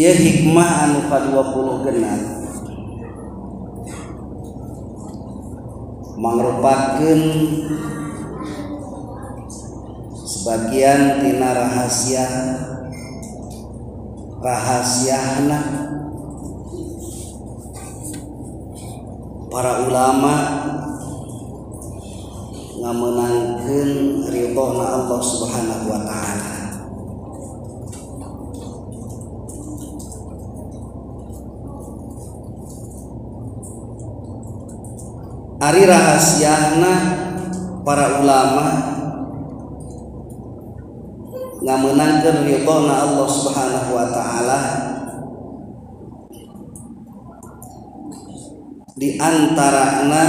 ieu hikmah anu ka-20 genap mangrupakeun sebagian tina rahasiana para ulama ngamenangkeun ridhona Allah Subhanahu wa taala. Ari rahasiana para ulama ngamenangkeun ridhona Allah Subhanahu wa taala di antarana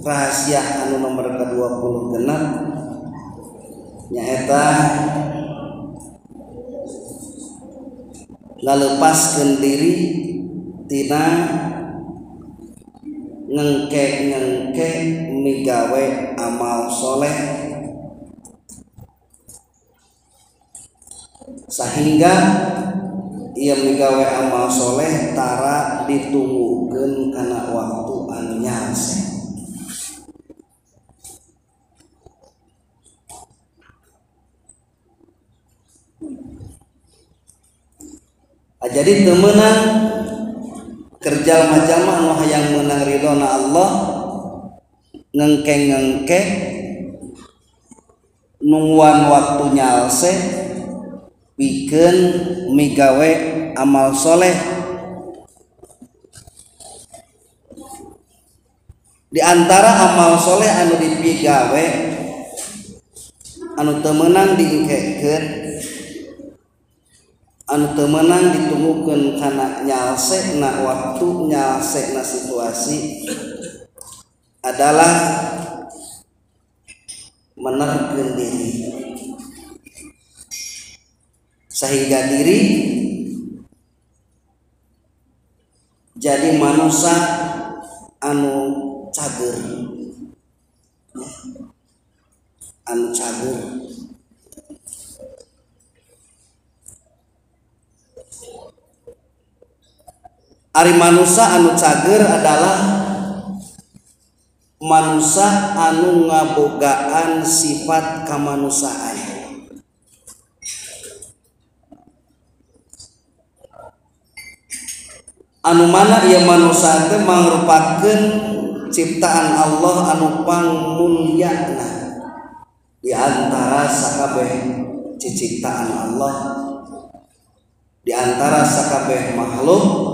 rahasia anu nomor ke-20 genap nyaeta ngalepaskeun diri tina ngengke migawe amal soleh sehingga ia migawe amal soleh tara ditunggukeun kana waktu anu nyaase. Jadi temenan kerja macam anu hayang meunang ridhona Allah ngengke nungguan waktu nyalse pikeun migawe amal soleh. Di antara amal soleh anu dipigawe anu teu meunang diengkekeun anu teu meunang ditunggukeun kana nyalsena waktu nyalsena situasi adalah menerkeun diri sehingga diri jadi manusia anu cager Ari manusia anu cager adalah manusia anu ngabogaan sifat kamanusiaan. Anu mana ieu manusia teh mangrupakeun ciptaan Allah anu pangmulyana di antara sakabeh ciptaan Allah, di antara sakabeh makhluk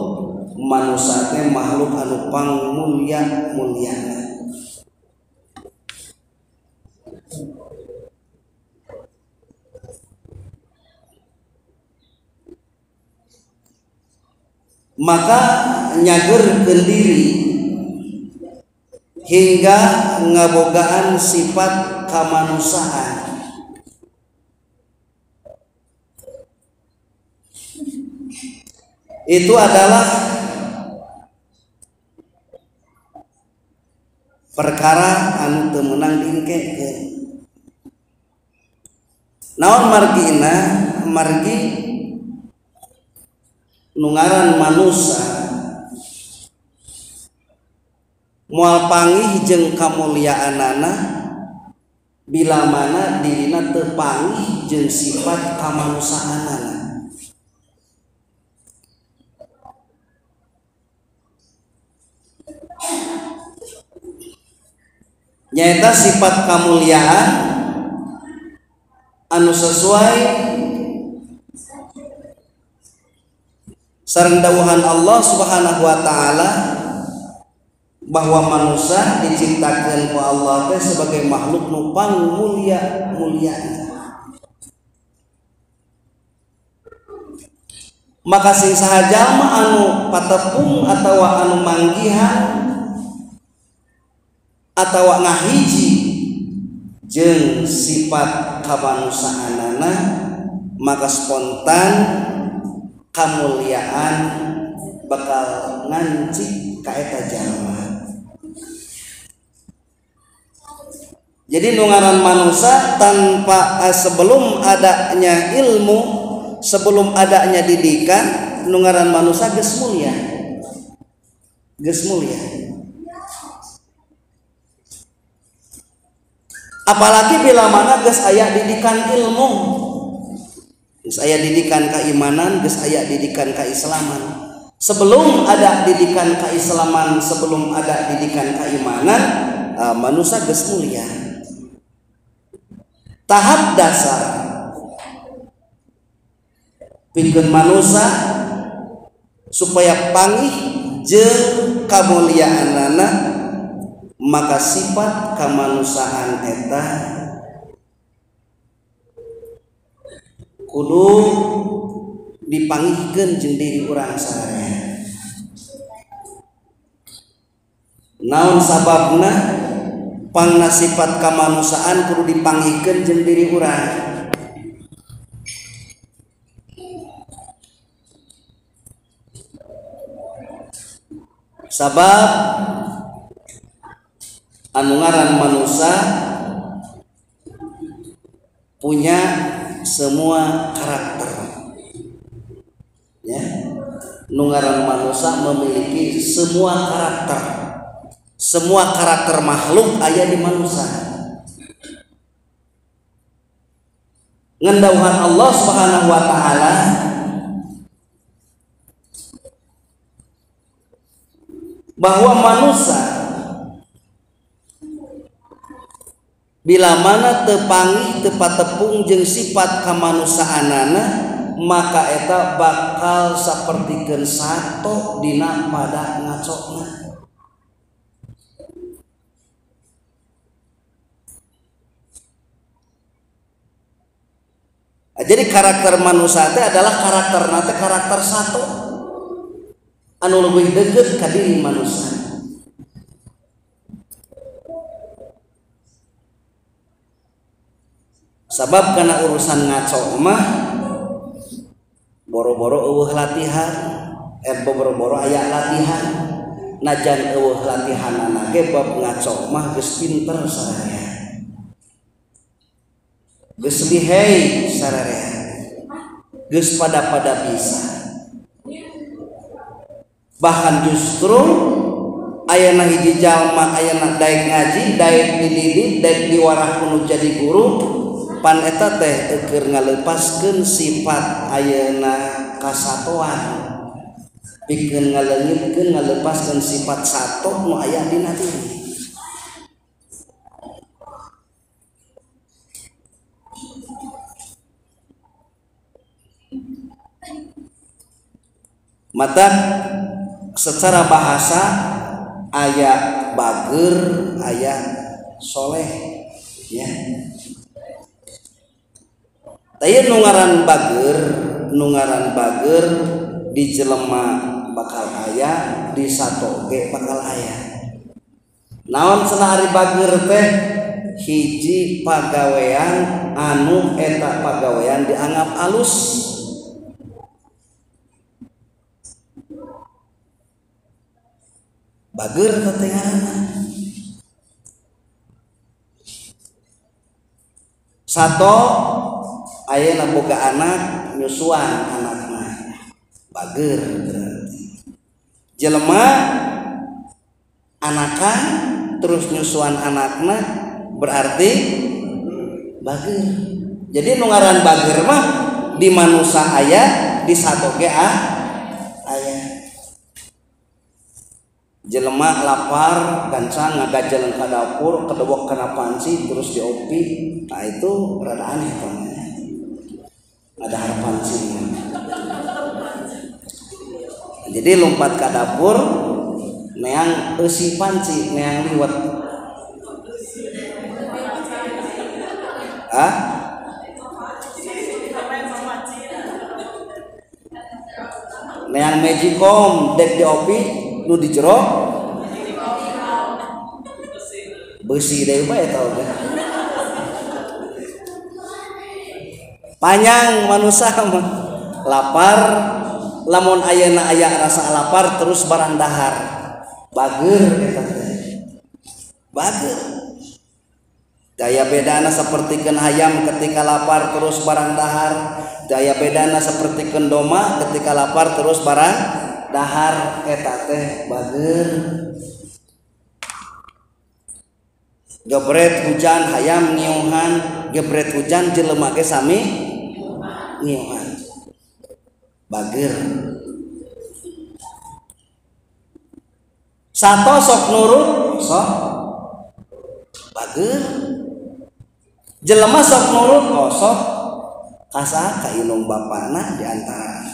manusia teh makhluk anu pangmulyana. Maka nyagerkeun diri hingga ngabogaan sifat kamanusiaan itu adalah perkara anu teu meunang diengkekeun. Naon margina? Margi nungaran manusia moal panggih jeung kamulyaanana bila mana dirina teu panggih jeung sifat kamanusiaanana. Nyaeta sifat kamulyaan anu sesuai sareng dawuhan Allah Subhanahu wa taala bahwa manusia diciptakeun ku Allah teh sebagai makhluk nu pangmulia. Maka sing saha jalma anu patepung atawa anu manggihan atawa ngahiji jeung sifat kamanusiaanana maka spontan kamuliaan bakal ngancik ka eta jalma. Jadi nungaran manusia tanpa sebelum adanya ilmu, sebelum adanya didikan nu ngaran manusia geus mulia. Apalagi bila mana geus aya didikan ilmu, geus aya didikan keimanan, geus aya didikan keislaman. Sebelum ada didikan keislaman, sebelum ada didikan keimanan, manusia geus mulia. Tahap dasar pikeun manusia supaya panggih jeung kamuliaanana, maka sifat kamanusiaan eta kudu dipanggihkeun jeung diri urang sararea. Naon sababna pangna sifat kamanusiaan kudu dipanggihkeun jeung diri urang? Sabab anu ngaran manusia punya semua karakter, ya. Nu ngaran manusia memiliki semua karakter makhluk aya di manusia. Ngendauhan Allah Subhanahu wa taala bahwa manusia bila mana teu panggih teu patepung jeung sifat kamanusiaanana, maka eta bakal sapertikeun sato dina pada ngacokna. Jadi karakter manusia teh adalah karakter sato anu leuwih deukeut ka diri manusia. Sabab kana urusan ngaco mah boro-boro eueuh latihan, boro-boro aya latihan, najan eueuh latihanana ge bab ngaco mah geus pinter sararea, geus lihai sararea, geus pada bisa. Bahkan justru ayana hiji jalma ayana daek ngaji, daek dididik, daek diwarah kudu jadi guru, pan eta teh keur ngalepaskeun sifat ayeuna kasatoan, pikeun ngaleungitkeun ngalepaskeun sifat sato nu aya dina diri. Mata secara bahasa aya bager, aya soleh, ya. Taya nu ngaran bager di jelema bakal aya, di sato ge bakal aya. Naon cenah ari bager teh? Hiji pagawean anu eta pagawean dianggap alus. Bager teh ngaranna. Sato ayeuna boga anak nyusuan anakna, bager berarti. Jelema anakan terus nyusuan anakna berarti bager. Jadi nu ngaran bager mah di manusia aya, di sato ge aya. Jelema lapar gancang ngagajeleun ka dapur, kedewok kana panci terus diopi. Nah itu rada aneh namanya. Ada harapan sih. Jadi lompat ke dapur, neang eusi panci, neang liwet. Neang magicom dek diopi nu di jero besi deui bae eta oge. Panjang manusia mah lapar, lamun ayeuna aya rasa lapar terus barang dahar, bager eta teh. Bager. Daya bedana sapertikeun hayam ketika lapar terus barang dahar, daya bedana seperti kendoma ketika lapar terus barang dahar eta teh bager. Gebret hujan hayam ngiuhan, gebret hujan jelema ge sami ngiuhan. Bager. Sato sok nurut sok bager. Jelema sok nurut sok kasa ka inung bapana di antara.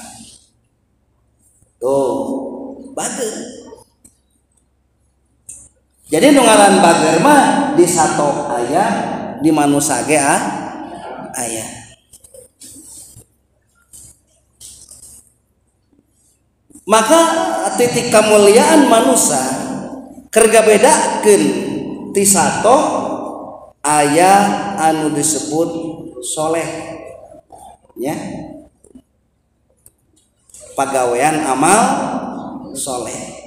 Tuh, bager. Jadi nu ngaran bager mah di sato aya, di manusia ge aya. Maka titik kemuliaan manusia kerga bedakeun ti sato aya anu disebut soleh ya. Pagawean amal soleh.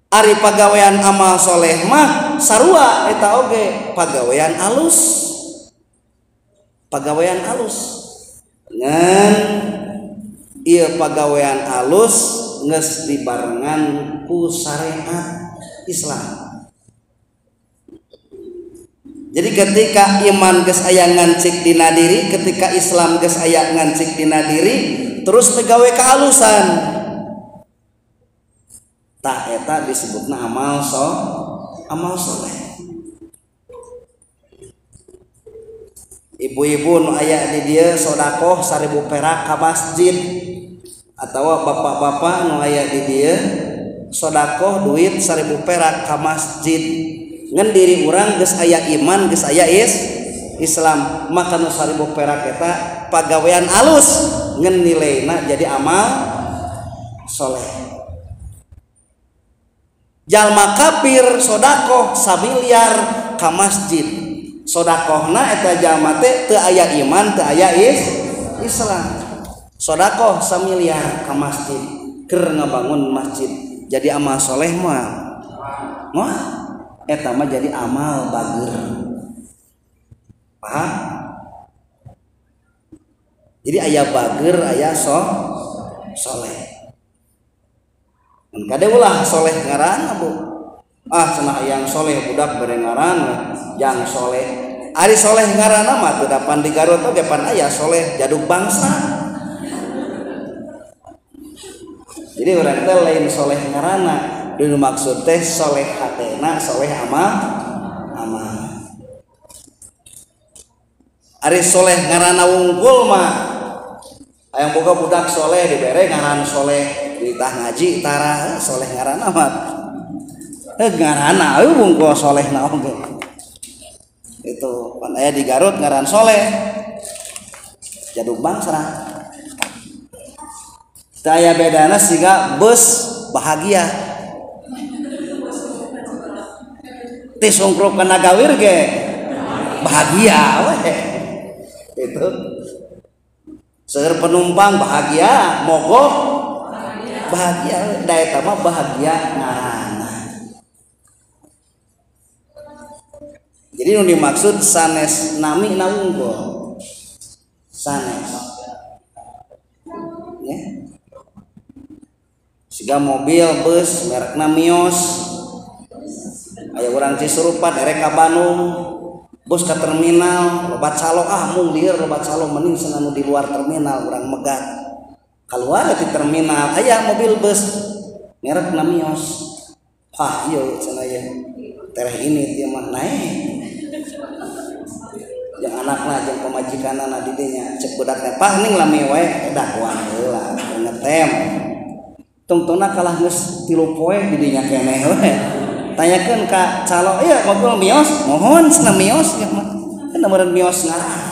Ari pagawean amal soleh mah sarua eta oge pagawean alus. Pagawean alus ngan ieu pagawean alus geus dibarengan ku syariat Islam. Jadi ketika iman geus aya ngancik dina diri, ketika Islam geus aya ngancik dina diri, terus tegawe kealusan. Tah eta disebutna amal soleh. Ibu-ibu nu aya di dieu sodakoh 1000 perak ka masjid atawa bapak-bapak nu aya di dieu sodakoh duit 1000 perak ka masjid ngan diri urang geus aya iman geus aya Islam maka nu 1000 perak eta pagawean alus ngan nilaina jadi amal soleh. Jalma kafir sodakoh 1 miliar ka masjid, sodakohna eta jalma teh teu aya iman teu aya Islam. Sodakoh 1 miliar ka masjid keur ngabangun masjid jadi amal soleh mah eta mah jadi amal bager. Paham? Jadi aya bager aya soleh. Kade ulah soleh ngaran Bu. Cenah yang soleh budak bere ngaran yang soleh. Ari soleh ngaran mah teu dapan di Garut oge pan aya soleh jaduk bangsa. Jadi urang teh lain soleh ngaranna, dinu maksud teh soleh hatena, soleh amal. Ari soleh ngaranna wungkul mah aya boga budak soleh dibere ngaran soleh ditah ngaji tara soleh ngaranna mah ngaranna wungkul soleh naon itu pan aya di Garut ngaran soleh jaduk bangsa daya bedana siga bus bahagia teh songkrok kana gawir ge bahagia we itu seueur penumpang bahagia mogok bahagia da eta mah bahagia ngaranna. Jadi nu dimaksud sanes nami na unggul sanes ya. Siga mobil bus merekna Mios aya urang Cisurupan erek ka Bandung bus ke terminal lobat calo mung lieur lobat calo mending cenah nu di luar terminal urang megat keluar di terminal aya mobil bus merek Mios ieu cenah ye tereh ini dia mah naik jeung anakna jeung pamajikanna di dieu nya cek budakna ning lami wae dakwah heula ngetem tungtungna kalah geus 3 poe di dieu nya keneh we tanyakeun ka calo iya mobil Mios mohon cenah Mios ya mah kan nomeureun Mios ngaran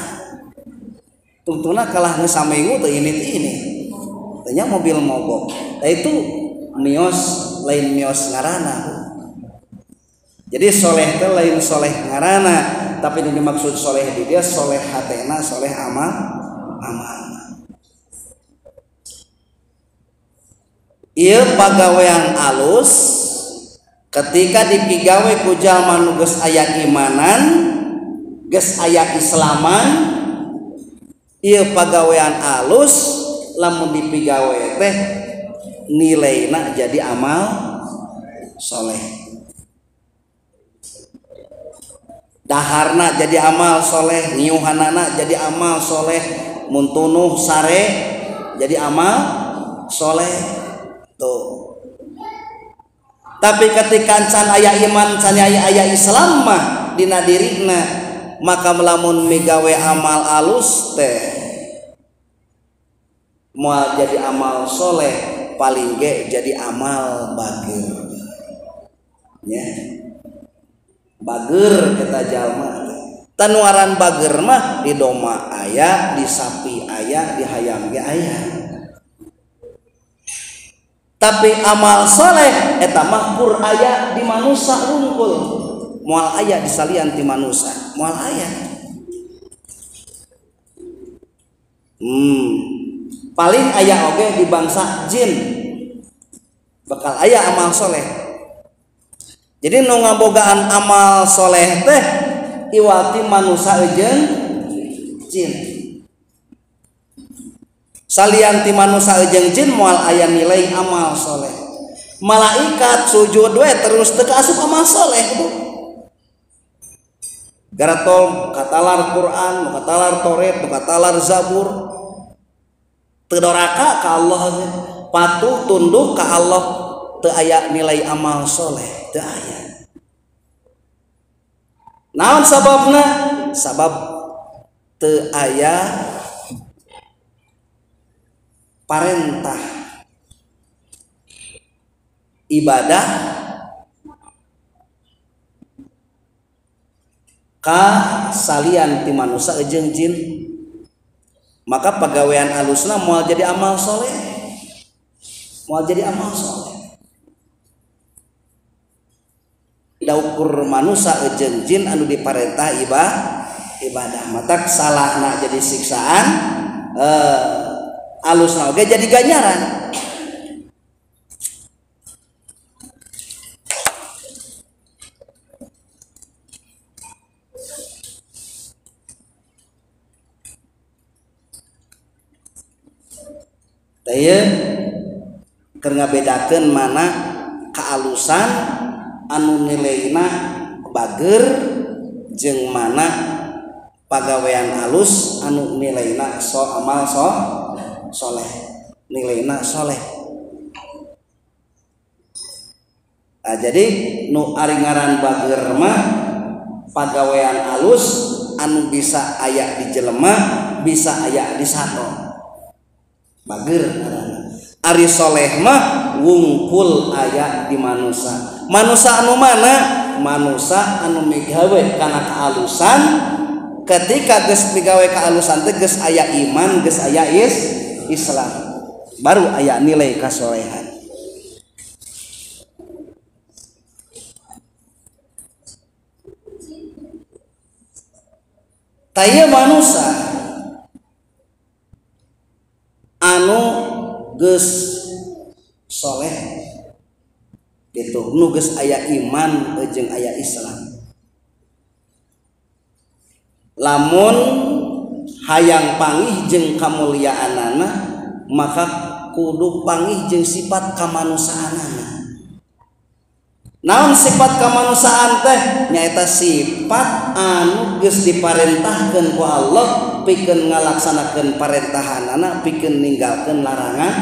tungtungna kalah geus saminggu teu ini tanya mobil mogok itu Mios lain Mios ngaranna. Jadi soleh teh lain soleh ngaranna tapi yang dimaksud soleh di dia soleh hatena soleh amal. Ieu pagawean alus ketika dipigawe ku jalma nu geus aya imanan geus aya islaman ieu pagawean alus lamun dipigawe teh nilaina jadi amal soleh, daharna jadi amal soleh, ngiuhanana jadi amal soleh, muntunuh sare jadi amal soleh tuh. Tapi ketika can aya iman, can aya Islam mah dina dirina, maka melamun migawe amal alus teh moal jadi amal soleh, paling ge jadi amal bageur ya. Bageur kita jalma tanuaran bageur mah di doma aya, di sapi aya, di hayam ge aya. Tapi amal soleh eta mah kur aya di manusia rungkul, moal aya di salian ti manusia, moal aya. Paling aya oge di bangsa jin bakal aya amal soleh. Jadi nu ngabogaan amal soleh teh iwati manusia jeung jin. Salian ti manusia jeung jin moal aya nilai amal soleh. Malaikat sujud we terus teu asup amal soleh tuh. Garatol katalar Quran, katalar Taurat, katalar Zabur. Teu doraka ka Allah, patuh tunduk ka Allah, teu aya nilai amal soleh, teu aya. Naon sababna? Sabab teu aya parentah ibadah ka salian ti manusia jeung jin, maka pagawean alusna moal jadi amal soleh, moal jadi amal soleh. Daukur manusia jeung jin anu diparentah ibadah, matak salahna jadi siksaan, alusna oge jadi ganjaran. Teu keur ngabedakeun mana kaalusan anu nilaina bageur jeung mana pagawean alus anu nilaina amal soleh, nilaina soleh. Nah, jadi nu ari ngaran bageur mah pagawean alus anu bisa aya di jelema, bisa aya di sato. Bageur ari soleh mah wungkul aya di manusia. Manusia anu mana? Manusia anu migawe kana kaalusan. Ketika geus migawe kaalusan teh geus aya iman, geus aya Islam, baru aya nilai kasolehan. Taya manusia anu geus soleh gitu, nu geus aya iman jeung aya Islam. Lamun hayang panggih jeung kamulyaanana, maka kudu panggih jeung sifat kamanusaanana. Naon sifat kamanusiaan teh? Nyaeta sifat anu geus diparentahkeun ku Allah pikeun ngalaksanakeun parentahanana, pikeun ninggalkeun larangan.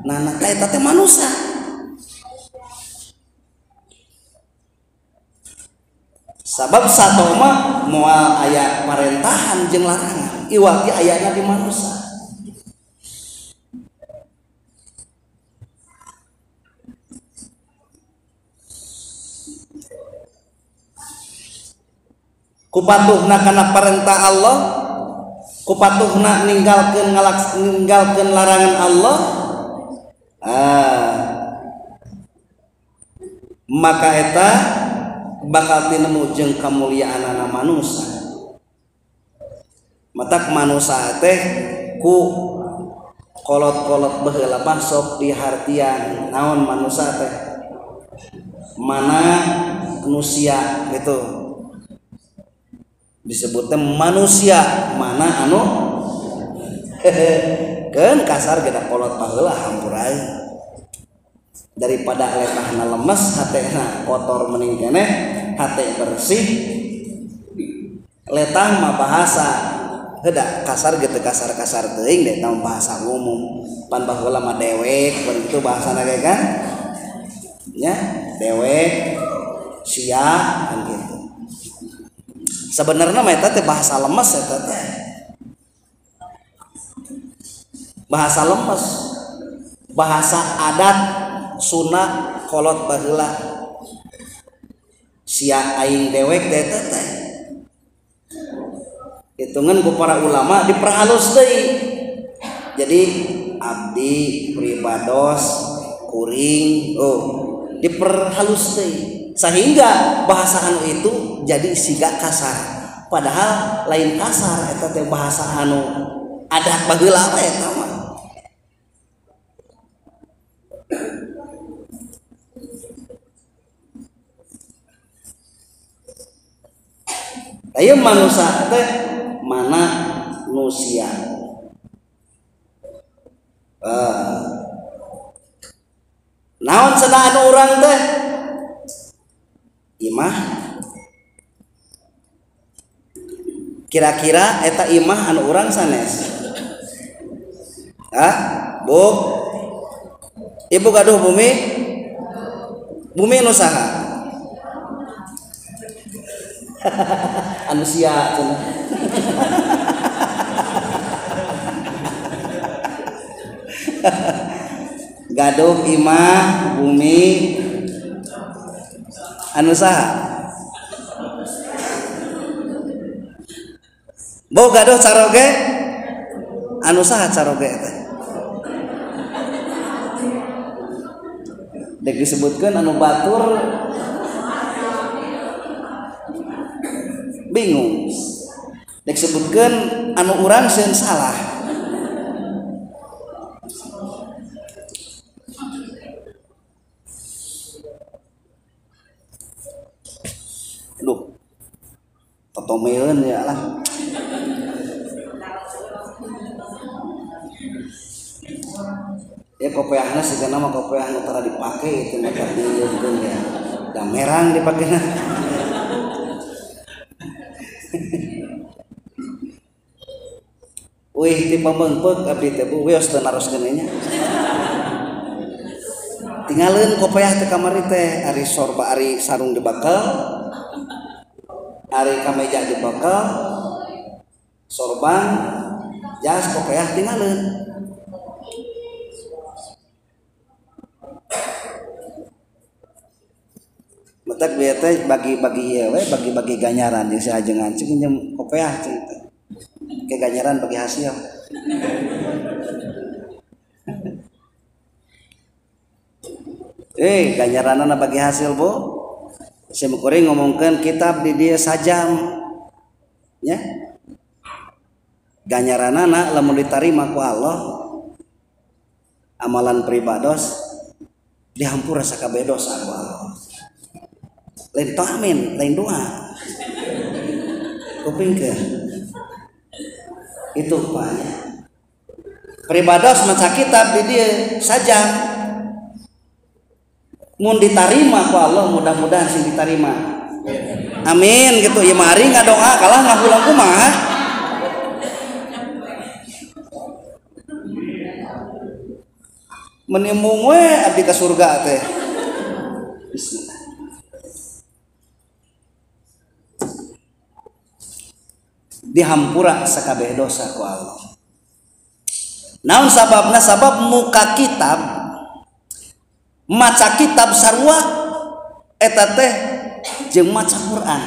Nah, eta teh manusia. Sabab sato mah moal aya parentahan jeung larangan, iwati ayana di manusia. Kupatuhna kana perintah Allah, kupatuhna ninggalkeun larangan Allah, maka eta bakal tinemu jeung kamulyaanana manusia. Matak manusia teh ku kolot-kolot baheula mah sok dihartian. Naon manusia teh? Mana manusia gitu disebutnya manusia, mana anu kan kasar kita kolot baheula hampurai daripada letahna lemes hatena kotor mending keneh hate bersih letah mah bahasa heda kasar gitu kasar-kasar teuing deh tahu bahasa umum pan baheula mah dewek pan itu bahasana ge kan nya dewek sia kan gitu sebenarnya mah eta teh bahasa lemes eta teh bahasa lemes bahasa adat Sunda kolot baheula sia aing dewek teh teh hitungan ku para ulama diperhalus deui jadi abdi pribados kuring diperhalus deui sehingga bahasa anu itu jadi siga kasar padahal lain kasar eta teh bahasa anu adat baheula we eta mah ayo manusia teh mana nusia naon cenah anu urang teh imah kira-kira eta imah anu urang sanes Bu ibu gaduh bumi anu saha anu sia cenah gaduh imah bumi anu saha bo gaduh caroge anu saha caroge teh dek disebutkeun anu batur bingung dek sebutkeun anu urang sieun salah totomeun ya lah ya kopiahna sigana mah kopiah nu tara dipake itu mah dieukeun ya da merang dipakena wih ti pamengpeuk abdi teh bu wios teu naroskeun nya tinggalin kopiah teh kamari teh ari sorba ari sarung dibakal ari kameja dibakal sorban jas kopiah tinggalin matak bieu teh bagi-bagi ieu we bagi-bagi ganjaran jeung sajengan cing pinjem kopiah cing teh ke ganjaran bagi hasil ganjaranana bagi hasil bu simkuring ngomongkeun kitab di dieu sajam nya ganjaranana lamun ditarima ku Allah amalan pribados dihampura sakabeh dosa ku Allah lain amin lain doa kupingkeun itu banyak pribados maca kitab di dieu sajam mun ditarima ku Allah mudah-mudahan sing ditarima amin gitu ya mari ngadoa kalah ngahulang kumaha menimbung we abdi ka surga teh bismillah dihampura sakabeh dosa ku Allah naon sababna sabab muka kitab maca kitab sarua eta teh jeung maca Quran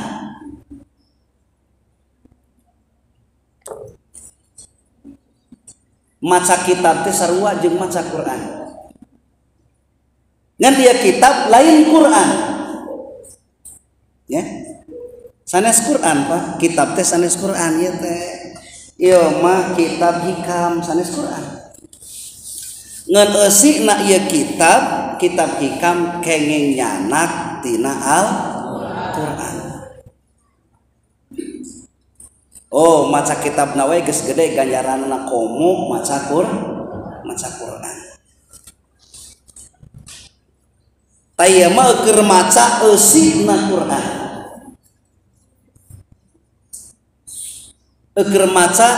maca kitab teh sarua jeung maca Quran ngan dia kitab lain Quran ya sanes Quran Pak kitab teh sanes Quran ieu teh ieu mah kitab hikam sanes Quran ngan eusina ieu kitab hikam kenging nyanak tina Al-Quran Oh maca kitab nawe geus gede ganjaranna komo maca Quran. Taya mah keur maca eusina Quran. Keur maca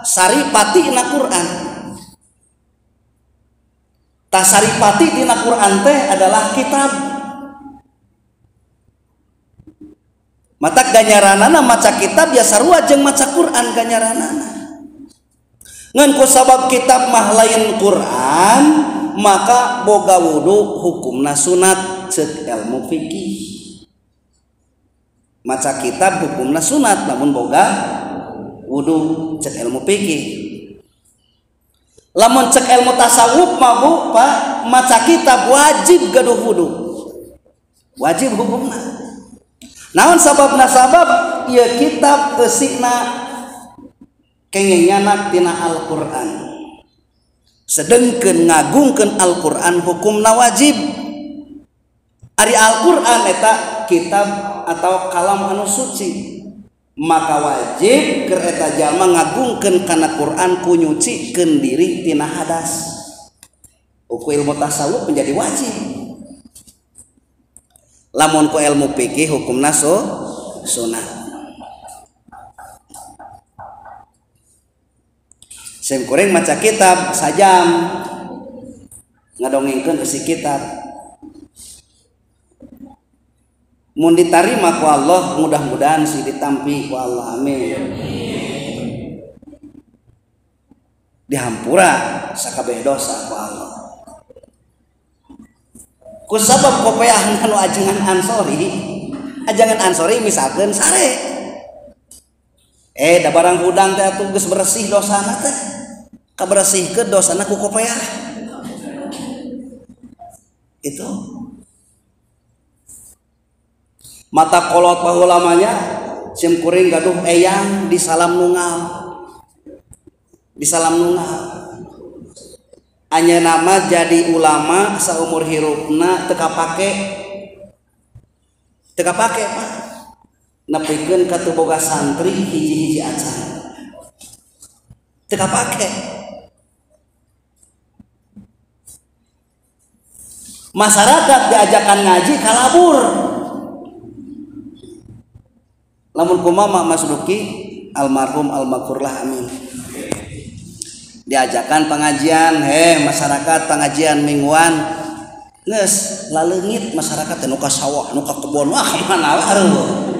saripati na Quran. Ta saripati dina Quran teh adalah kitab. Mata ganjaranana maca kitab ya sarua jeung maca Quran ganjaranana. Ngan ku sabab kitab mah lain Quran, maka boga wudu hukumna sunat ceuk ilmu fikih. Maca kitab hukumna sunat namun boga wudu cek ilmu fikih. Lamun cek ilmu tasawuf mah Bu Pak maca kitab wajib gaduh wudu. Wajib hukumna. Naon sababna sabab ieu kitab eusina kengenyanak tina Al-Qur'an. Sedengkeun ngagungkeun Al-Qur'an hukumna wajib. Ari Al-Qur'an eta kitab atau kalam anu suci. Maka wajib keur eta jalma ngagungkeun kana Quran ku nyucikeun diri tina hadas. Ku ilmu tasawuf menjadi wajib. Lamun ku ilmu fikih hukumna sunat. Sim kuring maca kitab sajam ngadongengkeun isi kitab. Mun ditarima ku Allah mudah-mudahan si ditampi ku Allah amin. Dihampura sakabeh dosa ku Allah. Ku sabab kopeahna nu ajengan ansori misalkeun sare. Da barang hudang teh atuh geus bersih dosana teh. Kabersihkeun dosana ku kopeah. Itu mata kolot bahulamanya sim kuring gaduh eyang di salam nunggal. Anya nama jadi ulama saumur hirupna teka pake Pak. Nepikeun ka teu boga santri hiji-hiji acan. Teka pake. Masyarakat diajakan ngaji kalabur. Lamun kumaha Mas Duki almarhum almaghfurlah amin. Diajakan pengajian, masyarakat pengajian mingguan, geus laleungit masyarakat teh nu ka sawah, nu ka kebon, wah mana areuh.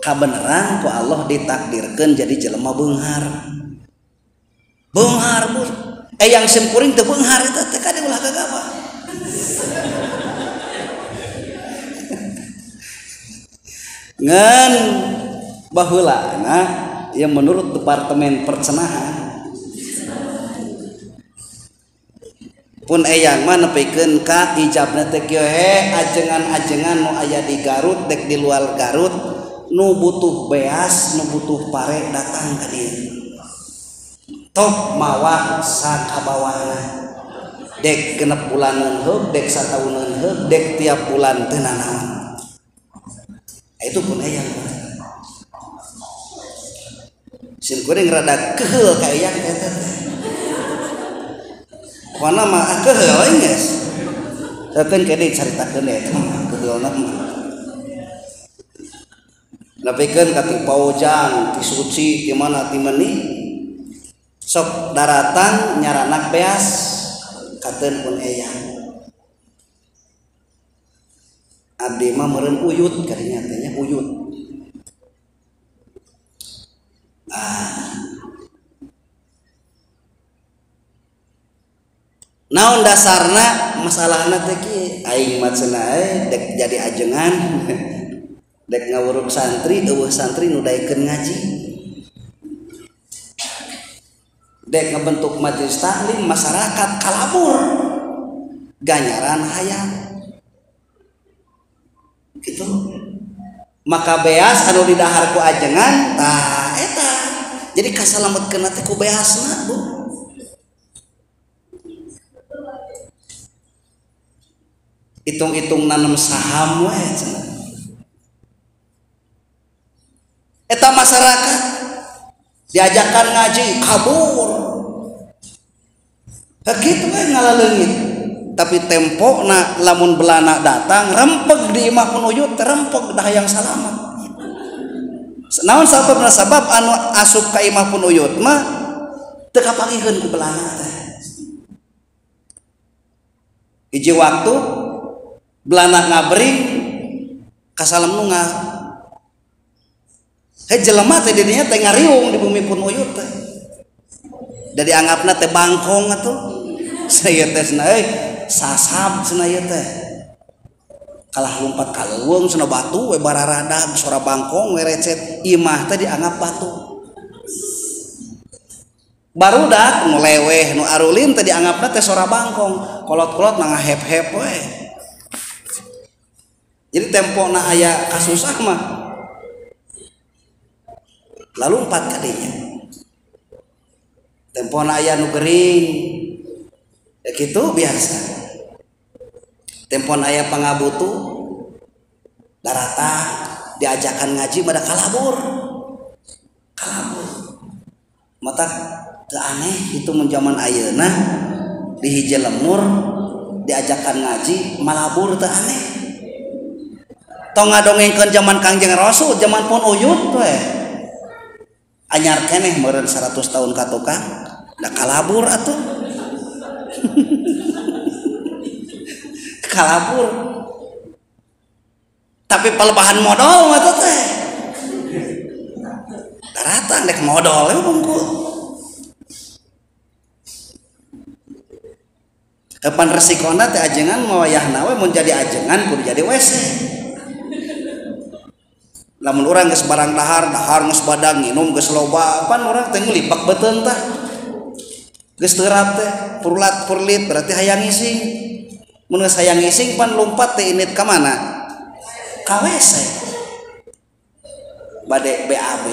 Kabeneran ku Allah ditakdirkeun jadi jelema beunghar. Beunghar Bu. Yang sim kuring teu beunghar eta teh kade ulah gagapa. Ngan baheulana yang menurut Departemen Percenahan pun eyang mah nepikeun ka ijabna teh kieu ajengan-ajengan nu aya di Garut dek di luar Garut nu butuh beas nu butuh pare datang ka dieu tok mawa sakabawahna dek genep bulanan heug dek sataunan heug dek tiap bulan teu nanaon. Itu pun eyang sim kuring rada keheul ka eyang eta teh wana mah keheul we geus teukeun kene caritakeun eta mah keheulna mah nepikeun ka ti paujang ti suci ti mana ti meuni sok daratan nyaranak beas kateun pun eyang abdi mah meureun uyut kadinya teh uyut. Naon dasarna masalahna teh kieu aing mah cenah dek jadi ajengan dek ngawuruk santri eueuh santri nu daekeun ngaji dek ngabentuk majelis taklim masyarakat kalabur ganjaran hayang gitu. Maka beas anu didahar ku ajengan tah eta jadi kasalametkeun teh ku beasna Bu. hitung-hitung nanam saham we eta masyarakat diajakan ngaji kabur begitu we ngaleungit tapi tempo na lamun belana datang rempeg di imah pun uyut rempeg dah yang salamat naon sabab anu asup ka imah pun uyut mah teu kapangikeun ku belana teh hiji waktu belana ngabring kasalam nu jelema teh didinya teh ngariung di bumi pun uyut teh da dianggapna teh bangkong atuh saya teh cenah sasab cenah ieu teh kalah lompat ka leuweung cenah batu we bararadag sora bangkong we recet imah teh dianggap batu barudak nu leweh nu arulin teh dianggapna teh sora bangkong kolot-kolot na ngahep-hep we jadi tempona aya kasusah mah lalu empat kadinya tempona aya nu gering ya gitu biasa tempon aya pangabutu darata diajakan ngaji pada kalabur mata teu aneh itu menjaman ayeuna di hiji lemur diajakan ngaji malabur teu aneh tong ngadongengkeun zaman Kangjeng Rasul zaman pun uyut we anyar keneh meureun 100 tahun ka tukang da kalabur atuh kalabur tapi palebahan modal mah teh daratan dek modal we bungkul kapan resikona teh ajengan mawayahna we mun jadi ajengan kudu jadi WC lamun urang geus barang dahar geus badag nginum geus loba pan urang teh ngulipak beuteun tah geus teurap teh purlit berarti hayang ngising mun geus hayang ngising pan lompat teh init ka mana ka WC bade BAB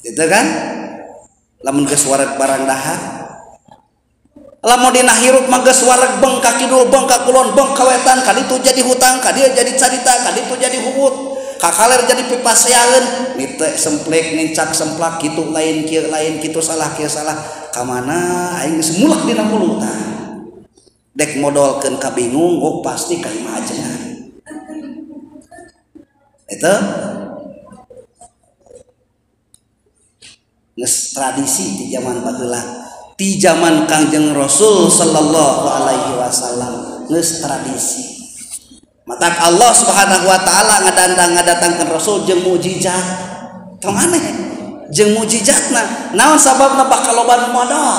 gitu kan lamun geus wareg barang dahar lamun dina hirup mah geus wareg beng ka kidul beng ka kulon beng ka wetan ka ditu jadi hutang ka dieu jadi carita ka ditu jadi huwut kakaler jadi pipaseaeun ni teh semplek nincak semplak kitu lain kitu salah kieu salah ka mana aing geus mulak dina mulut dek modalkeun ka bingung oh pasti ka imah ajengan eta geus tradisi di zaman baheula di zaman Kangjeng Rasul sallallahu alaihi wasallam geus tradisi matak Allah Subhanahu wa taala ngadatangkeun Rasul jeung mukjizat tong aneh jeung mukjizatna naon sababna bakaloban modal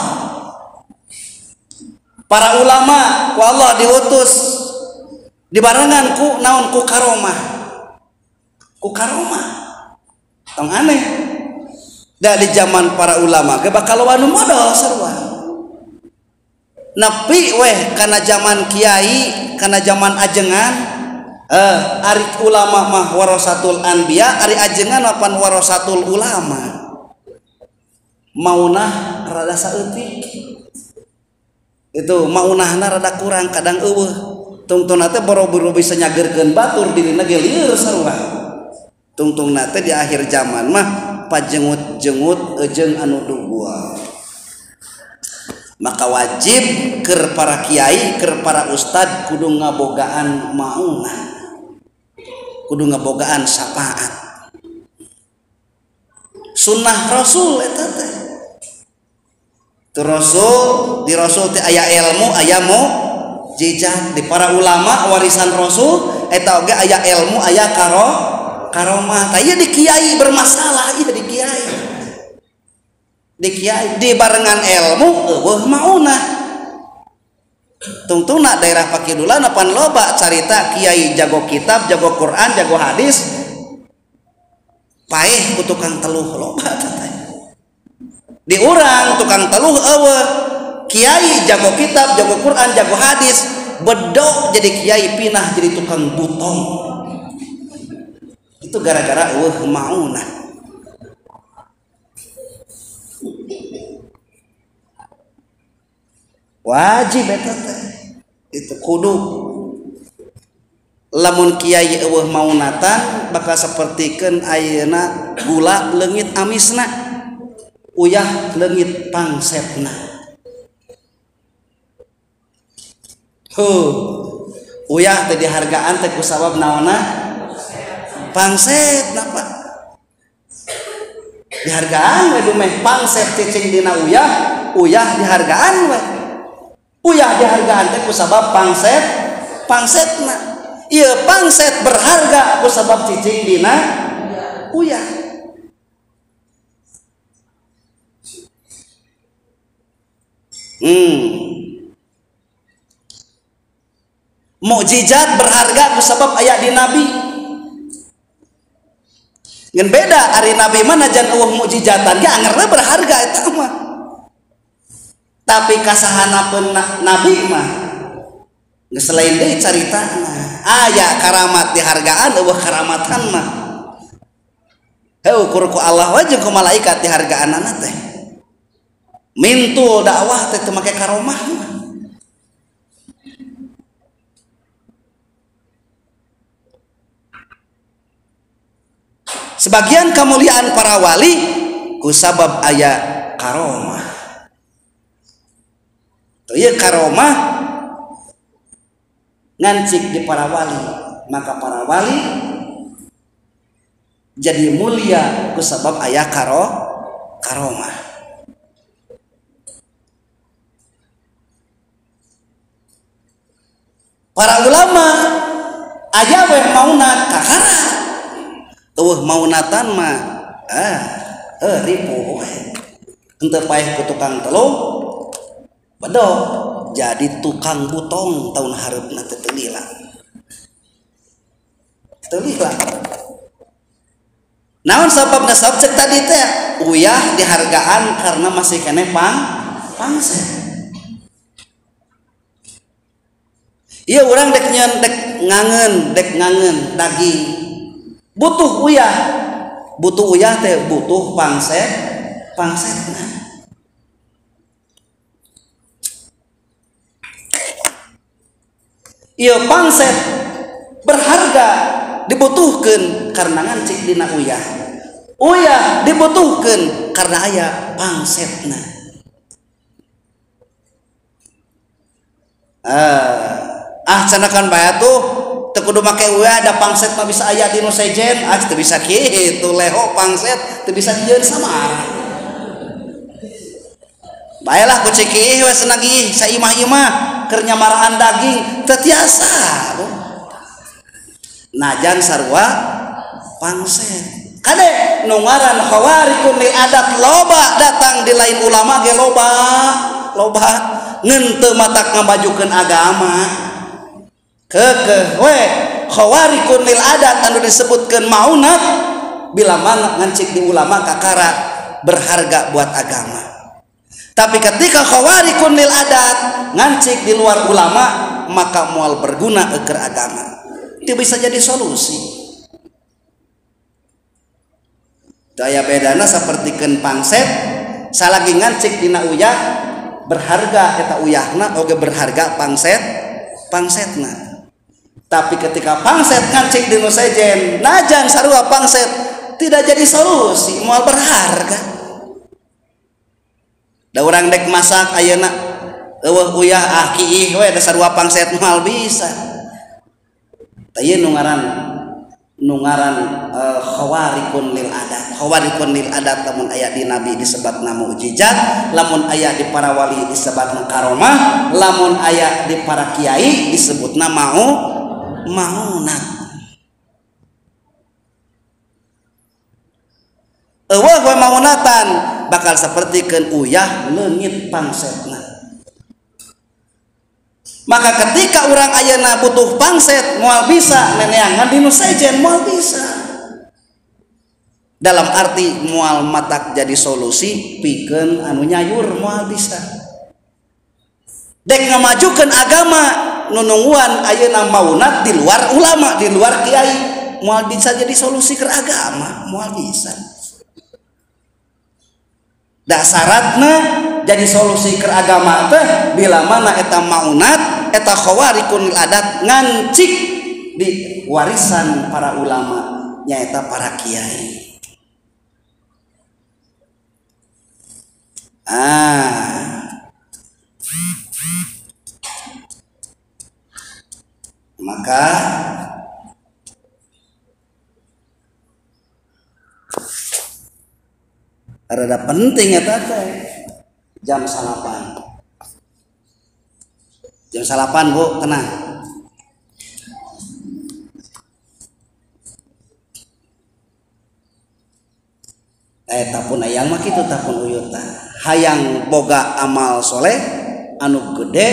para ulama ku Allah diutus dibarengan ku naon ku karomah tong aneh da di zaman para ulama ge bakaloban modal sarua nepi weh kana zaman kiai kana zaman ajengan ari ulama mah warasatul anbiya ari ajengan mapan warasatul ulama maunah rada saeutik itu maunahna rada kurang kadang eueuh tungtungna teh boro-boro bisa nyageurkeun batur dirina ge lieur sarua tungtungna teh di akhir zaman mah pajengut-jengut ejeung anu dugua maka wajib keur para kiai keur para ustad kudu ngabogaan maunah kudu ngabogaan syafaat sunnah Rasul eta teh tu Rasul di Rasul teh aya ilmu aya mukjizat di para ulama warisan Rasul eta oge aya ilmu aya karomah tah ieu di kiai bermasalah ieu di kiai di barengan ilmu eueuh maunah tungtungna daerah Pakidula napan loba carita kiai jago kitab jago Quran jago hadis paeh ku tukang teluh loba teh di urang tukang teluh eueuh kiai jago kitab jago Quran jago hadis bedog jadi kiai pinah jadi tukang butong itu gara-gara eueuh maunah wajib eta teh itu kudu lamun kiai eueuh maunatan bakal sapertikeun ayeuna gula leungit amisna uyah leungit pangsetna. Uyah teh dihargaan teh ku sabab naonna pangsetna Pak. Dihargaan we dumeh pangset cicing dina uyah dihargaan we. Uyah dihargaan teh ku sabab pangsetna. Ieu pangset berharga ku sabab cicing dina uyah. Mukjizat berharga ku sabab aya di nabi. Ngan beda ari nabi mah najan eueuh mukjizatan ge angerna berharga eta mah. Tapi kasahanapeun nabi mah geus lain deui caritana. Aya karamat dihargaan eueuh karamatan mah. Heuh ukur ku Allah we jeung ku malaikat dihargaanana teh. Mintul dakwah teh teu make karomah mah. Sebagian kemuliaan para wali ku sabab aya karomah. Ieu karomah ngancik di para wali, maka para wali jadi mulia ku sabab aya karomah. Para ulama aya we maunat kakara. Eueuh maunatan mah ripuh we. Henteu paeh ku tukang telung bedog jadi tukang butong tahun hareupna teh teu lila. Naon sababna sabab tadi teh uyah dihargaan karena masih keneh pangset. Ieu urang dek ngangen daging butuh uyah teh butuh pangsetna. Ieu pangset berharga dibutuhkeun karena ngancik dina uyah dibutuhkeun karena aya pangsetna. Canakan bae tuh teu kudu make uyah da pangset mah bisa aya di nu sejen, teu bisa kitu leho pangset teu bisa dijieun samar. Baelah ku ciki we senang ih saimah-imah keur nyamarahan daging teu tiasa. Najan sarua pangset. Kade nu ngaran khawarikun lil adat loba datang di lain ulama ge loba ngeun teu matak ngamajukeun agama. Kekeh we khawarikun lil adat anu disebutkeun maunat bila mana ngancik di ulama kakara berharga buat agama. Tapi ketika khawarikun lil adat ngancik di luar ulama maka moal berguna keur agama. Itu bisa jadi solusi. Daya bedana sapertikeun pangset salagi ngancik dina uyah berharga eta uyahna oge berharga pangsetna. Tapi ketika pangset ngancik di nu sejen najan sarua pangset tidak jadi solusi moal berharga. Da urang dek masak ayeuna eueuh uyah kiih we da sarua pangset moal bisa. Tah ieu nu ngaran khawarikun lil adat lamun aya di nabi disebutna mukjizat, lamun aya di para wali disebutna karomah, lamun aya di para kiai disebutna maunat. Eueuh we maunatan bakal sapertikeun uyah leungit pangsetna. Maka ketika orang ayeuna butuh pangset moal bisa neneangan di nu sejen moal bisa. Dalam arti moal matak jadi solusi pikeun anu nyayur moal bisa. Dek ngamajukeun agama nununguan ayeuna maunat di luar ulama, di luar kiai moal bisa jadi solusi ke agama, moal bisa. Da syaratna jadi solusi ke agama teh bila mana eta maunat eta khawarikun adat ngancik di warisan para ulama nyaeta para kiai. Maka rada penting eta teh jam 8. Jam 8 Bu, tenang. Tapun ayang mah kitu tapun uyut tah. Hayang boga amal soleh anu gede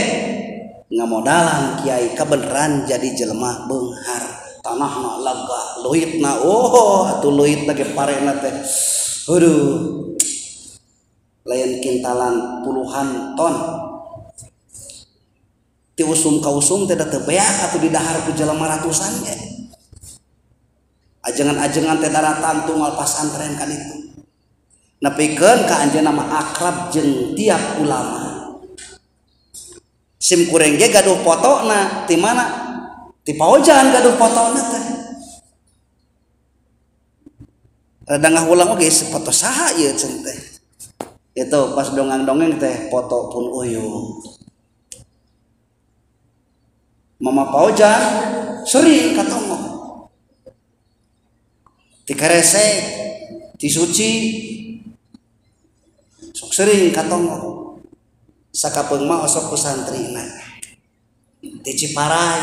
ngamodalan kiai kabeneran jadi jelema beunghar. Tanahna lega, luitna atuh luit lagi parena teh. Aduh. Lain kintalan puluhan ton. Ti usum ka usum teh da teu beak atuh di dahar ku jelema ratusan ge. Ajengan-ajengan teh daratan tunggal pasantren kan itu. Nepikeun ka anjeunna mah akrab jeung tiap ulama. Sim kureng ge gaduh fotona ti mana? Ti paojan gaduh fotona teh. Rada ngahulang oge foto saha ieu cenah teh. Itu pas dongeng-dongeng teh foto pun uyuh. Mama paojan sering katongo. Ti karese, ti suci sok sering katongo. Sakapeung mah osok pesantrina. Ti Ciparai.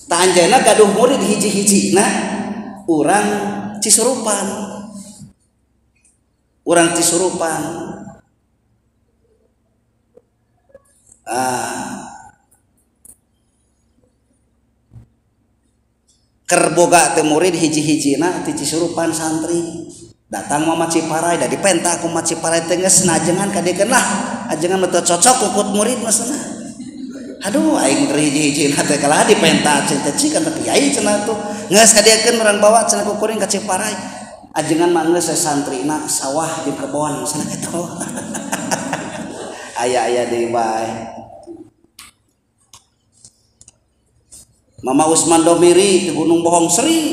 Ta anjeunna gaduh murid hiji-hijina urang Cisurupan. Urang Cisurupan. Kerboga teh murid hiji-hijina ti Cisurupan santri. Datang mama Ciparai da dipenta ku mah Ciparai teh geus najengan ka dikeun lah. Ajengan teu cocok ukut murid mah cenah. Aduh aing keur hiji-hijina teh kalah dipenta cenah teh cik tapi kiai cenah tuh. Geus kadiekeun urang bawa cenah ku kuring ka Ciparai. Ajengan mah geus santrina sawah di kebon cenah kitu. Aya-aya deui bae. Mama Usman Domiri di Gunung Bohong sering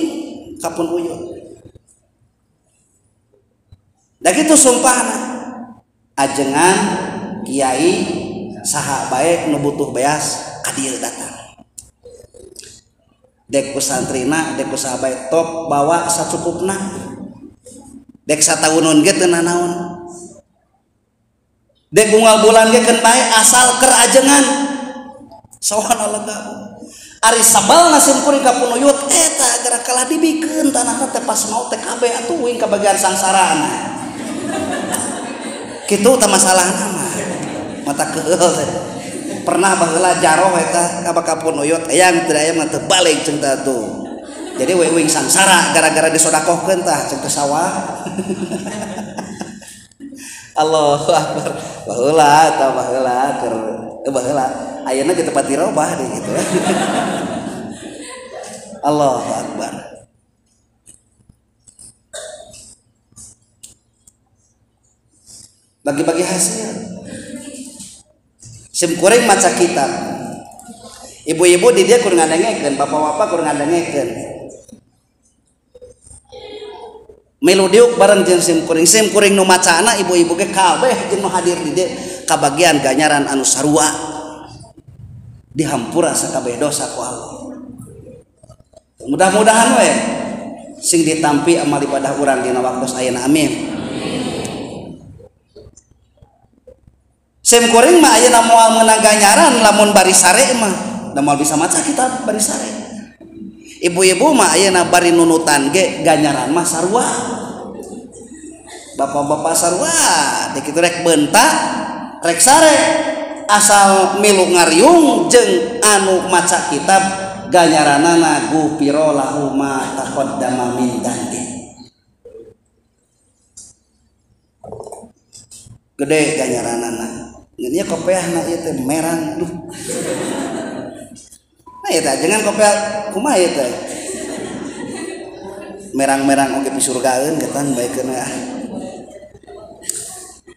kapun uyuh. Da kitu sumpahna. Ajengan kiai saha bae nu butuh beas ka dieu datang. Dek pesantrina, dek saha bae top bawa sacukupna. Dek satahunun ge teu nanaon. Dek unggal bulan ge keun bae asal keur ajengan. Sohana lega. Ari sabal nasim kuring ka punuyut eta gara kalah dibikeun tanahna teh pas mau teh kabeh atuh uing ka bagian sangsarana. Kitu tah masalahna mah. Mata keul teh. Pernah baheula jaroh eta ka punuyut eyang teu aya mah teu balik ceung tah tuh. Jadi uing sangsara gara-gara disodakohkeun tah ceung teh sawah. Allahu akbar. Baheula keur baheula ayeuna ge tempat dirobah deh gitu ya. Allahu akbar. Bagi-bagi hasil. Sim kuring maca kitab. Ibu-ibu di dia kurang ngadengekeun, bapak-bapak kurang ngadengekeun. Milu diuk bareng jeung sim kuring nu macana ibu-ibu ge kabeh jeung nu hadir di dieu kabagian ganjaran anu sarua. Dihampura sakabeh dosa ku Allah. Mudah-mudahan we sing ditampi amal ibadah urang dina waktos ayeuna amin. Sim kuring mah ayeuna moal meunang ganjaran lamun bari sare mah da moal bisa maca kitab bari sare. Ibu-ibu mah ayeuna bari nunutan ge ganjaran mah sarua. Bapak-bapak sarua dek kitu rek beuntak rek sare asal milu ngariung jeung anu maca kitab ganjaranana gupiro lahu ma taqaddama min dambi. Gede ganjaranana. Nya kopiahna ieu teh merang duh. Nah eta jangan kopiah kumaha ieu teh. Merang-merang oge pisurgaeun getan baekeun ah.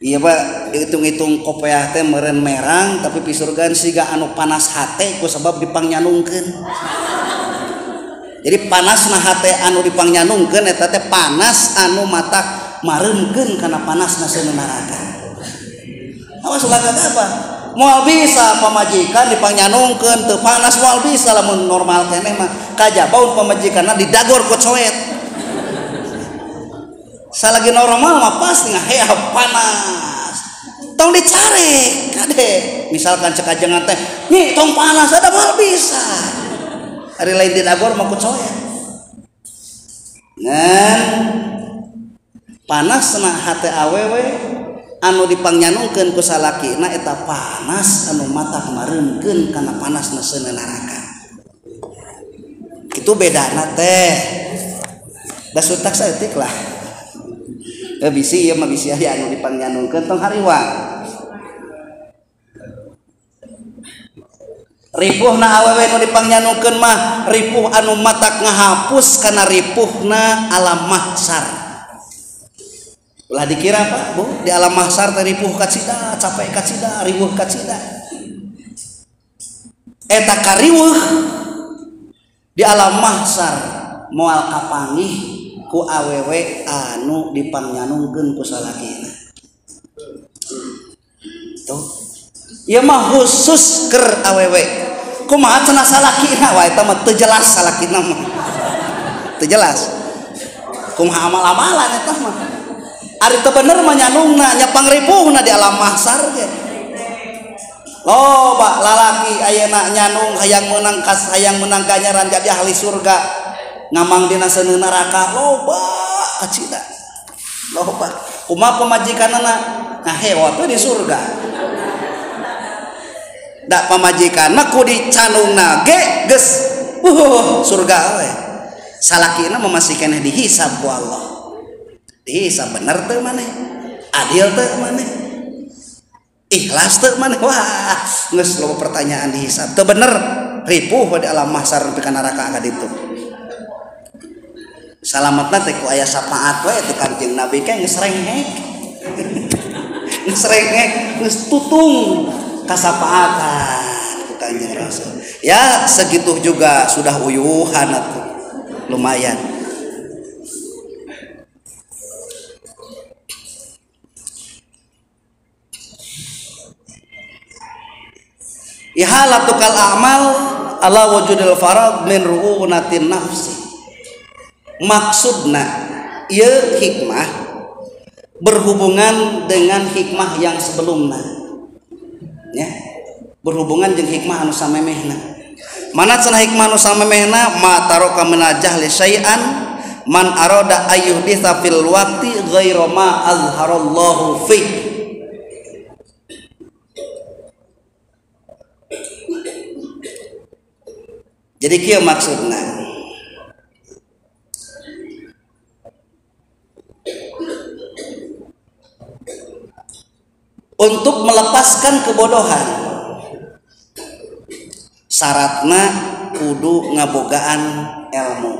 Iya Pak, hitung-hitung kopiah teh meureun merang tapi pisurgan siga anu panas hate ku sabab dipangnyanungkeun. Jadi panasna hate anu dipangnyanungkeun eta teh panas anu matak mareumkeun kana panasna seuneu neraka. Awas ulah apa? Moal bisa pamajikan dipangnyanungkeun teu panas moal bisa lamun normal keneh mah kajabaun pamajikanna didagor ku coet. Salagi normal mah pasti ngahea panas. Tong dicarek kade. Misalkan cek ajengan teh, "Nyi, tong panas ada moal bisa." Hari lain didagor mah ku coet. Ngan panasna hate awewe anu dipangnyanungkeun ku salakina eta panas anu matak mareumkeun kana panasna seuneu neraka. Itu bedana teh. Da sutak saeutik lah. Bisi ieu mah bisi aya anu dipangnyanungkeun tong hariwang. Ripuhna awewe nu dipangnyanungkeun mah ripuh anu matak ngahapus kana ripuhna alam mahsyar. Ulah dikira Pak, Bu, di alam mahsyar teh ripuh ka cida, capek ka cida, riweuh ka cida. Eta kariweuh di alam mahsyar moal kapanggih ku awewe anu dipangnyanungkeun ku salakina. Tuh. Ieu mah khusus keur awewe. Kumaha cenah salakina wae eta mah teu jelas salakina mah. Teu jelas. Kumaha amal-amalan eta mah. Ari teu bener mah nyanungna nya pangripuhna di alam mahsyar ge. Loba lalaki ayeuna nyanung hayang menang ganjaran jadi ahli surga. Ngamang dina seuneu neraka loba acida. Loba. Kumaha pamajikanna ngahewa teh di surga. Da pamajikanna ku dicanungna ge geus surga we. Salakina mah masih keneh dihisab ku Allah. Dihisab bener teu maneh? Adil teu maneh? Ikhlas teu maneh? Wah, geus loba pertanyaan dihisab. Teu bener ripuh di alam mahsyar nepi ka neraka ka ditu. Salametna teh ku aya syafaat we teh Kanjeng Nabi ke geus rengek. Geus rengek, geus tutung kasapaatan ku Kanjeng Rasul. Ya segitu juga sudah uyuhan atuh. Lumayan. Ihalatukal a'mal ala wujudil farad min ru'unatin nafsi. Maksudna ieu hikmah berhubungan dengan hikmah yang sebelumna. Ya, berhubungan jeung hikmah anu samemehna. Mana cenah hikmah anu samemehna ma taraka minajah li syai'an man arada ayyuhditsa fil waqti ghairu ma azharallahu fi. Jadi kieu maksudna. Untuk melepaskan kebodohan syaratna kudu ngabogaan ilmu.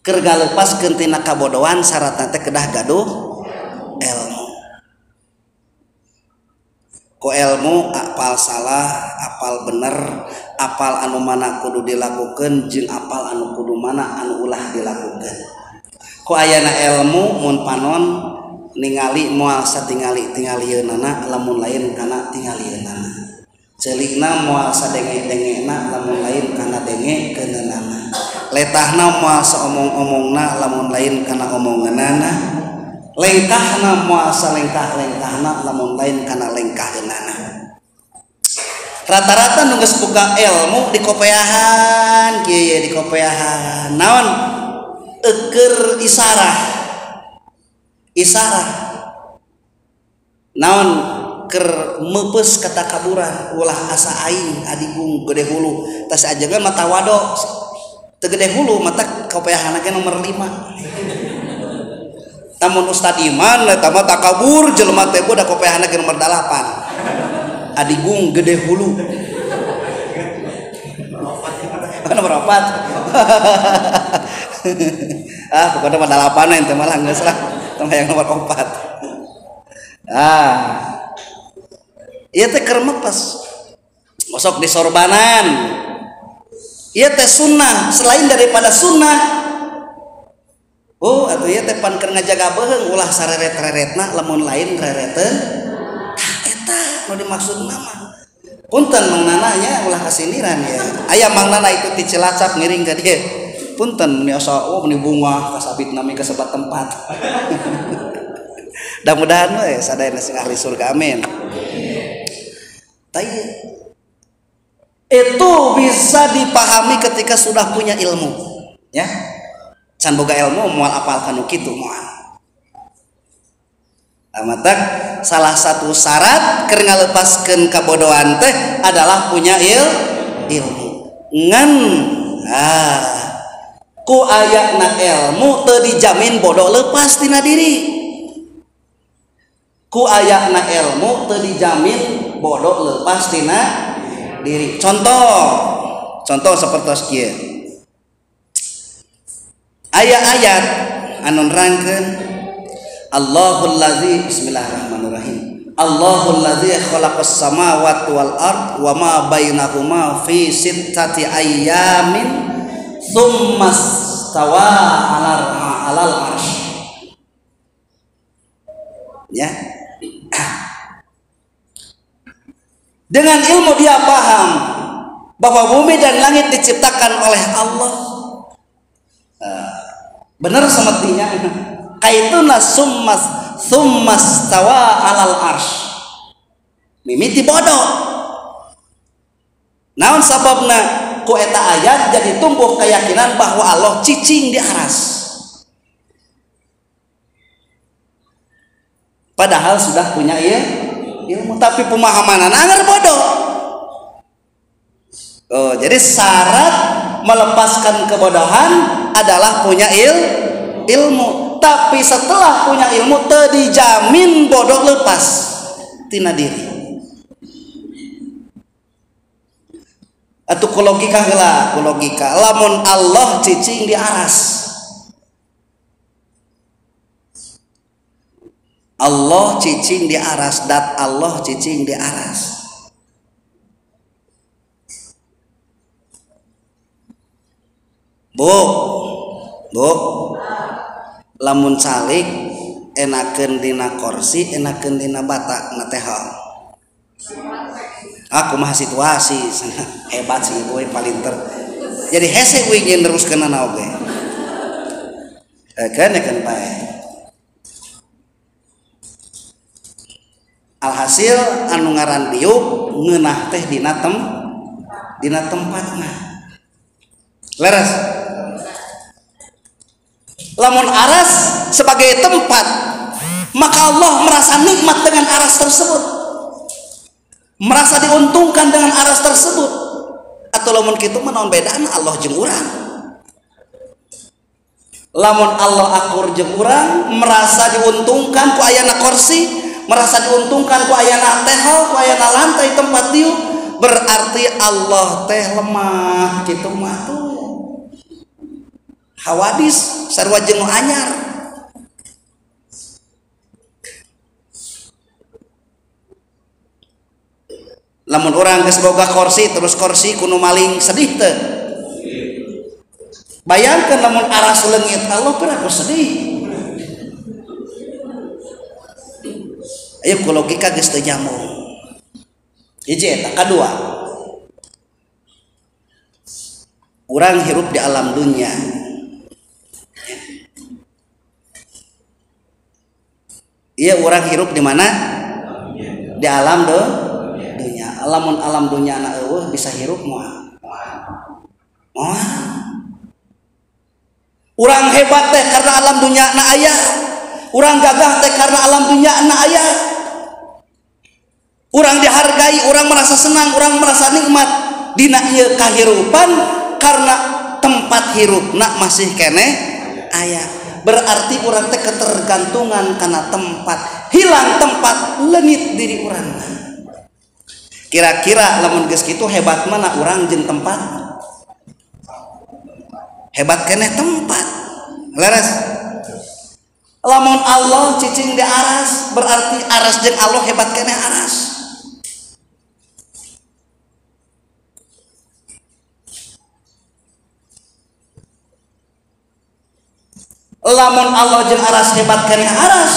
Keur ngalepaskeun tina kabodohan syaratna teh kedah gaduh ilmu. Ku ilmu apal salah, apal bener, apal anu mana kudu dilakukeun jeung apal anu kudu mana anu ulah dilakukeun. Ku ayana ilmu mun panon ningali moal satingali-tingalieunana lamun lain kana tingalieunana. Ceulikna moal sadenge-dengena lamun lain kana dengekeunana. Letahna moal saomong-omongna lamun lain kana omongeunana. Lengkahna moal salengkah-lengkahna lamun lain kana lengkaheunana. Rata-rata nu geus boga ilmu dikopeahan kieu dikopeahan. Naon? Eukeur isarah. Isarah naon keur meupes kata kaburan ulah asa aing adigung gede hulu tas ajengan mata wado teu gede hulu mata kopeahanna ge nomor 5. Tamun Ustad Iman eta mah takabur jelema teh da kopeahanna ge nomor 8. Adigung gede hulu. Nomor 4. Pokoknya pada 8 ente malah geus lah. Tong hayang nomor 4. Ieu teh keur mepes. Mosok disorbanan. Ieu teh sunnah, selain daripada sunnah. Oh, atuh ieu teh pan keur ngajaga beheung ulah sareret-reretna lamun lain rereteun. Eta nu dimaksudna mah. Punten Mang Nana nya ulah kasindiran ya. Aya Mang Nana itu ti Cilacap ngiring ka dieu. Punten biasa meni bunga kasabit nami kasebat tempat. Mudah-mudahan we sadayana sing ahli surga amin. Tapi itu bisa dipahami ketika sudah punya ilmu, ya. Can boga ilmu moal apal kanu kitu moal. Amatak salah satu syarat keur ngalepaskeun kabodohan teh adalah punya ilmu. Ngan ku ayana ilmu teu dijamin bodoh lepas tina diri. Ku ayana ilmu teu dijamin bodoh lepas tina diri. Contoh seperti kieu. Ayat-ayat anu nerangkeun Allahul ladzi bismillahirrahmanirrahim. Allahul ladzi khalaqas samawati wal ard wa ma bainahuma fi sittati ayyamin tsumma stawa 'alal 'arsy. Ya. Dengan ilmu dia paham bahwa bumi dan langit diciptakan oleh Allah. Benar semestinya. Kaituna summas tawa 'alal arsy. Mimiti bodoh. Naon sababna ku eta ayat jadi tumbuh keyakinan bahwa Allah cicing di aras. Padahal sudah punya ilmu tapi pemahaman anger bodoh. Oh, jadi syarat melepaskan kebodohan adalah punya ilmu. Tapi setelah punya ilmu teu dijamin bodoh lepas tina diri. Atuh ku logika heula, lamun Allah cicing di aras. Allah cicing di aras, dat Allah cicing di aras. Bu, lamun calik enakeun dina kursi, enakeun dina bata na teh. Aku mah situasi hebat sih boy palinter. Jadi hese we nyen teruskeun na oge. Kan bae. Alhasil anu ngaran diuk ngeunah teh dina tempatna. Leres. Lamun aras sebagai tempat, maka Allah merasa nikmat dengan aras tersebut, merasa diuntungkan dengan aras tersebut. Atau lamun kitu mah naon bedana Allah jeung urang. Lamun Allah akur jeung urang merasa diuntungkan ku ayana kursi, merasa diuntungkan ku ayana tehol, ku ayana lantai tempat dieu, berarti Allah teh lemah kitu mah tuh. Hawadis sarua jeung nu anyar. Lamun urang geus boga kursi terus kursi kudu maling sedih teu? Bayangkeun lamun aras leungit Allah pernah sedih. Ayo ku logika geus teu nyambung. Hiji eta, kadua. Urang hirup di alam dunia. Iya urang hirup di mana? Di alam dunia. Alam dunia anak eueuh bisa hirup moal. Urang hebat teh karena alam dunia na aya. Urang gagah teh karena alam dunia na aya. Urang dihargai, urang merasa senang, urang merasa nikmat dina ieu kahirupan karena tempat hirupna masih keneh aya. Berarti urang teh ketergantungan karena tempat. Hilang tempat leungit diri urang. Kira-kira lamun geus kitu hebat mana urang jeung tempat? Hebat keneh tempat. Leres. Lamun Allah cicing di aras, berarti aras jeung Allah hebat keneh aras. Lamun Allah jeung aras hebat kana aras,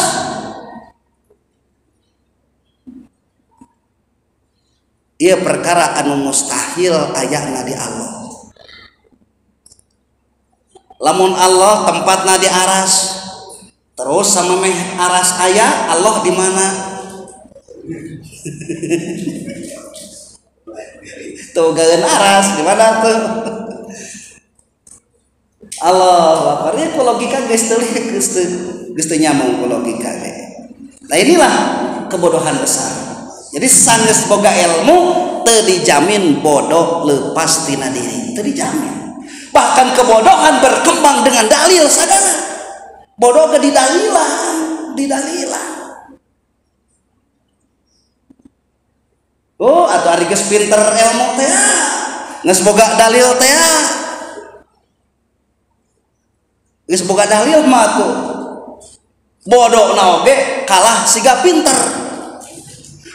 ieu perkara anu mustahil ayana di Allah. Lamun Allah tempatna di aras, terus sama meh aras aya, Allah di mana? Tuh gaeun aras di mana tuh? Allah, bari ku logika geus teu nyambung ku logika ge. Nah inilah kebodohan besar. Jadi sanes boga ilmu teu dijamin bodoh leupas tina diri, teu dijamin. Bahkan kebodohan berkembang dengan dalil sadara. Bodoh ke didalilan. Oh, atau ari geus pinter ilmu teh, geus boga dalil teh. Geus boga dalil mah tuh. Bodohna oge kalah siga pinter.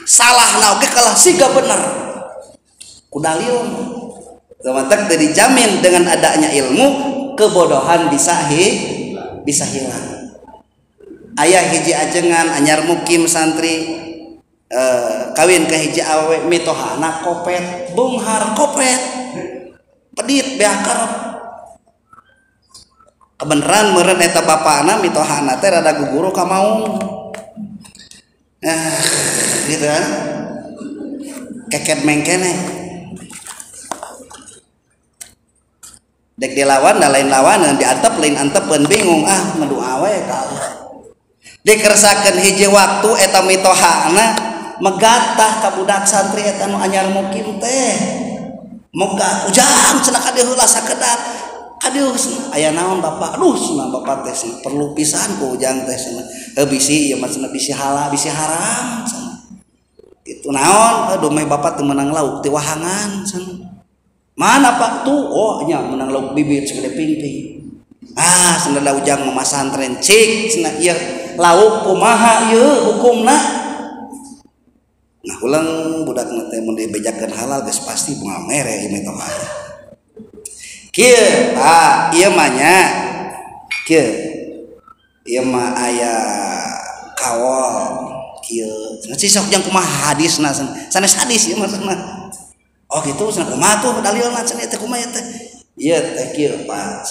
Salahna oge kalah siga bener. Ku dalil mah teu dijamin dengan adanya ilmu kebodohan bisa hilang. Ayah hiji ajengan anyar mukim santri kawin ke hiji awewe mitohana kopet, bunghar kopet, pedit beakar. Kebeneran meureun eta bapana mitohana teh rada guguru ka maung. Gitu kan. Keket mengkene. Dek dilawan da lain lawanan diantep lain antepeun bingung medua we ka Allah. Dikeresakeun hiji waktu eta mitohana megatah ka budak santri eta anu anyar mukim teh. Moga ujang cenah ka dieu heula sakedap. Aduh, aya naon bapak? Aduh, cenah bapak teh perlu pisan ku ujang teh cenah. Bisi ieu mah cenah bisi halal, bisi haram cenah. Kitu naon? Aduh meh bapak teu meunang lauk ti wahangan cenah. Mana pak tuh? Oh nya menang lauk bibit segede pingping. Cenah da ujang mah santren cik cenah ieu lauk kumaha ieu hukumna? Nah ulang budakna teh mun dibejakeun halal geus pasti bunga mere ieu teh. Kieu ieu mah nya kieu. Ieu mah aya kawol kieu. Cenah sok jang kumaha hadisna sanes hadis ieu mah cenah. Oh gitu cenah kumaha tuh dalilna cenah teh kumaha teh. Ieu teh kieu Pak.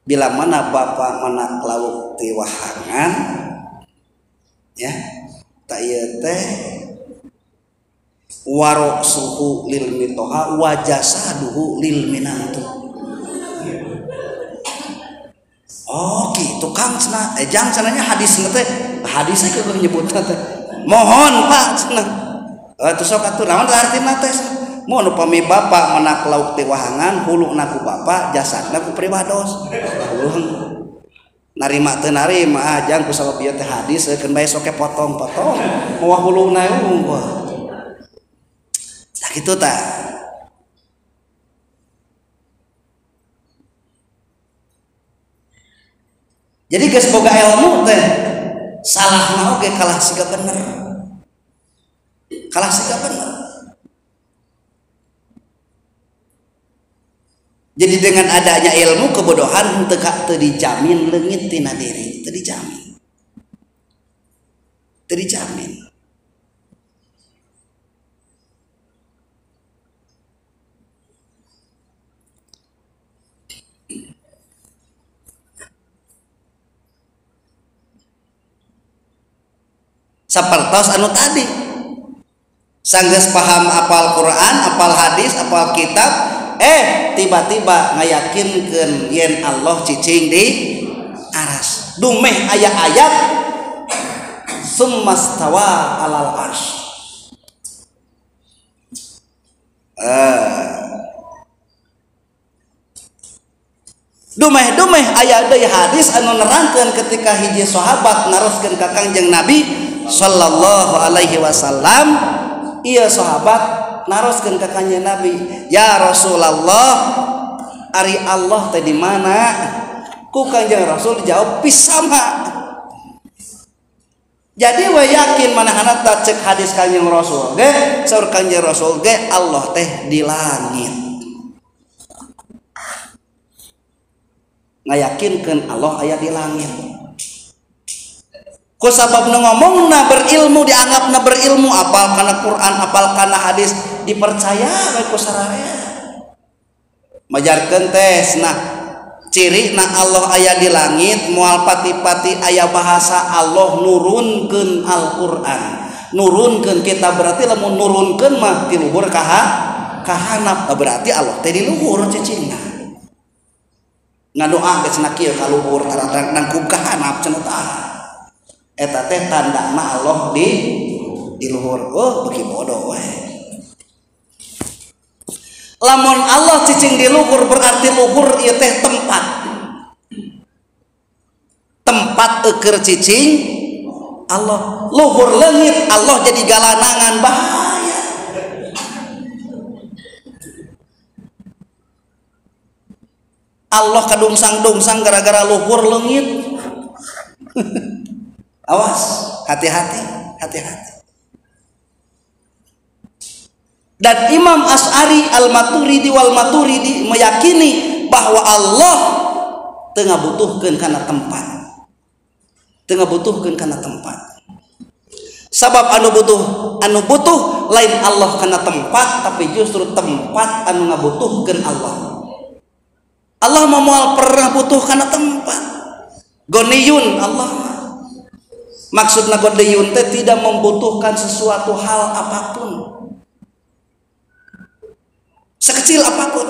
Bila mana bapak menak lauk ti wahangan ya tak ieu teh warok suhu lil mitoha wajasaduhu lil minantu. Oh gitu Kang cenah jang cenahnya hadis teh hadisnya keueuh nyebutna teh mohon Pak cenah teu sok atuh naon artina teh mun upami bapak menak lauk teh wahangan huluna ku bapak jasadna ku pribados narima teu narima jang ku sabab ieu teh hadis keun bae sok potong-potong moal huluna unggul kitu tah. Jadi geus boga ilmu teh salahna oge kalah siga bener. Kalah siga bener. Jadi dengan adanya ilmu kebodohan teu dijamin leungit tina diri, teu dijamin. Teu dijamin. Sapertos anu tadi sanggeus paham apal Quran, apal hadis, apal kitab tiba-tiba ngayakinkeun yen Allah cicing di aras dumeh aya ayat summastawa alal arsy dumeh aya deui hadis anu nerangkeun ketika hiji sahabat naroskeun ka Kangjeng Nabi sallallahu alaihi wasallam. Ieu sahabat naroskeun ka Kanjeng Nabi, ya Rasulullah, ari Allah teh di mana? Ku Kanjeng Rasul dijawab pisama. Jadi we yakin manehna teh cek hadis Kanjeng Rasul ge, saur Kanjeng Rasul ge Allah teh di langit. ngayakinkeun Allah aya di langit. Ku sababna ngomongna berilmu dianggapna berilmu, apal kana Quran, apal kana hadis, dipercaya we ku sararea. Majarkeun tes nah ciri na Allah aya di langit moal pati-pati aya bahasa Allah nurunkeun Al-Qur'an. Nurunkeun kita berarti lamun nurunkeun mah ti luhur ka hanap, berarti Allah teh di luhur cicingna. Ngadoa geus na kieu ka luhur tarang nangkub ka hanap cenah tah. Eta teh tandana Allah di luhur. Oh beki bodoh we. Lamun Allah cicing di luhur berarti luhur ieu teh tempat. Tempat eukeur cicing Allah. Luhur leungit Allah jadi galanangan bahaya. Allah kadungsang-dungsang gara-gara luhur leungit. Awas, hati-hati. Dan Imam Asy'ari Al-Maturidi wal Maturidi meyakini bahwa Allah tengah butuhkeun kana tempat. Sabab anu butuh lain Allah kana tempat, tapi justru tempat anu ngabutuhkeun Allah. Allah moal pernah butuh kana tempat. Goniyun Allah. Maksudna godeyun teh tidak membutuhkan sesuatu hal apapun, sekecil apapun.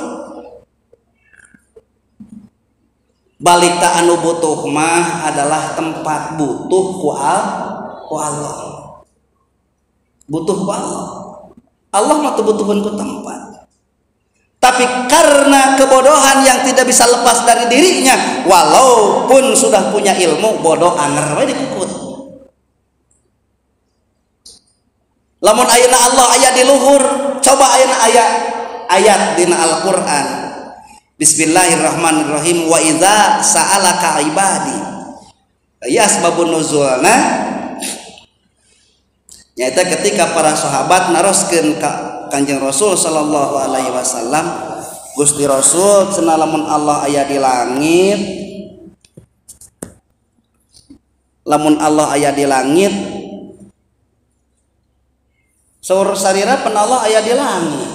Balik ta anu butuh mah adalah tempat, butuh ku Allah. Butuh ku Allah. Allah mah teu butuhkeun ku tempat. Tapi karena kebodohan yang tidak bisa lepas dari dirinya, walaupun sudah punya ilmu, bodoh anger we dikukut. Lamun ayeuna Allah aya di luhur, coba ayeuna aya ayat dina Al-Qur'an. Bismillahirrahmanirrahim. Wa idza sa'alaka ibadi. Ya asbabun nuzulna. Nyaeta ketika para sahabat naroskeun ka Kanjeng Rasul sallallahu alaihi wasallam, Gusti Rasul cenah lamun Allah aya di langit. Lamun Allah aya di langit, saur sarira pan Allah aya di langit.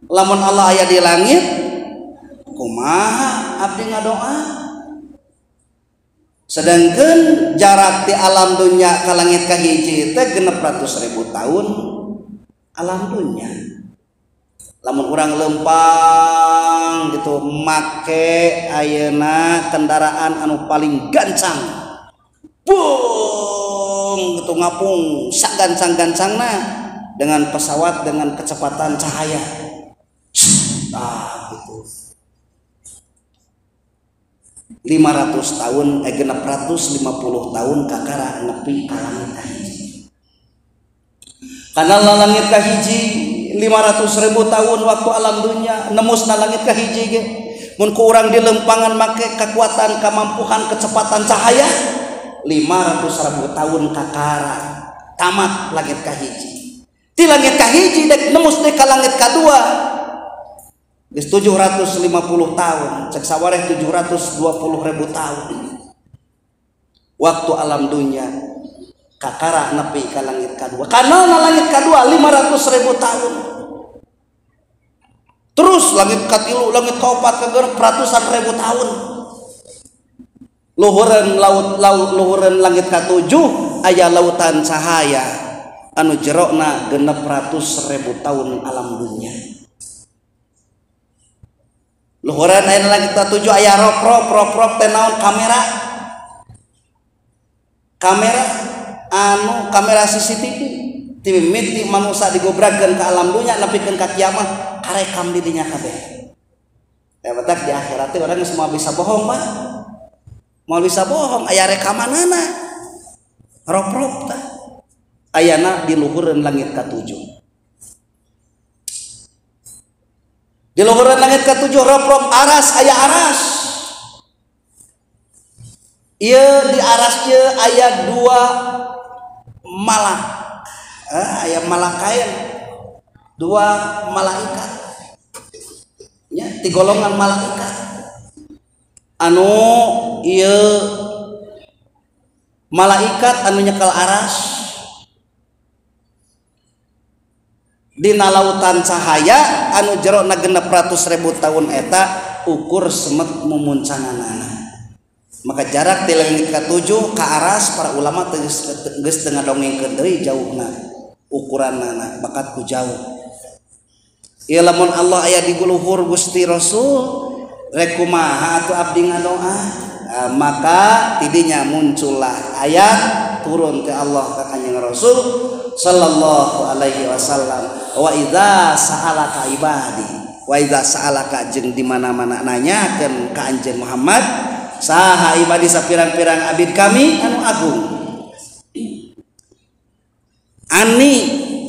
Lamun Allah aya di langit, kumaha abdi ngadoa? Sedangkan jarak di alam dunya ka langit ka hiji teh 600.000 tahun alam dunya. Lamun urang lempang gitu make ayeuna kendaraan anu paling gancang, bung gitu ngapung sak gancang-gancangna dengan pesawat dengan kecepatan cahaya. Nah, gitu. 500 tahun 650 tahun kakara nepi ka langit kahiji. Kana langit kahiji 500.000 tahun waktu alam dunya nemusna langit kahiji ge. Mun ku urang di lempangan make kekuatan kamampuan kecepatan cahaya 500.000 tahun kakara tamat langit kahiji. Ti langit kahiji dek nemus deui ka langit kadua geus 750 tahun, cek sawareh 720.000 tahun. Waktu alam dunya kakara nepi ka langit kadua. Kana langit kadua 500.000 tahun. Terus langit katilu, langit kaopat kageureup ratusan ribu tahun. Luhureun langit katujuh aya lautan cahaya anu jerona 600.000 tahun alam dunya. Luhuran ayeuna langit katujuh aya rop teh naon kamera CCTV ti mimiti manusia digobrakeun ka alam dunya nepikeun ka kiamat karekam di dinya kabeh. Teh batak di akhirat teh urang geus moal bisa bohong mah. Moal bisa bohong aya rekamanana. Rop teh ayana di luhureun langit katujuh. Di luhureun langit katujuh rop aras aya aras. Ieu di aras ieu aya 2 malak. Aya malakain 2 malaikat. Nya ti golongan malaikat. anu ieu malaikat anu nyekel aras dina lautan cahaya anu jerona 600.000 tahun eta ukur semet mumuncanganana. Maka jarak ti langit ka-7 ka aras para ulama geus teu ngadongengkeun deui jauhna ukuranana bakat ku jauh. Ieu lamun Allah aya di luhur Gusti Rasul rek kumaha atuh abdi ngadoa. Maka tidinya muncullah ayat turun ke Allah ka Kanjeng Rasul sallallahu alaihi wasallam, wa idza sa'alaka ibadi, wa idza sa'alaka jeung di mana-mana nanyakeun ka anjeun Muhammad saha ibadi sapirang-pirang abid kami anu agung ani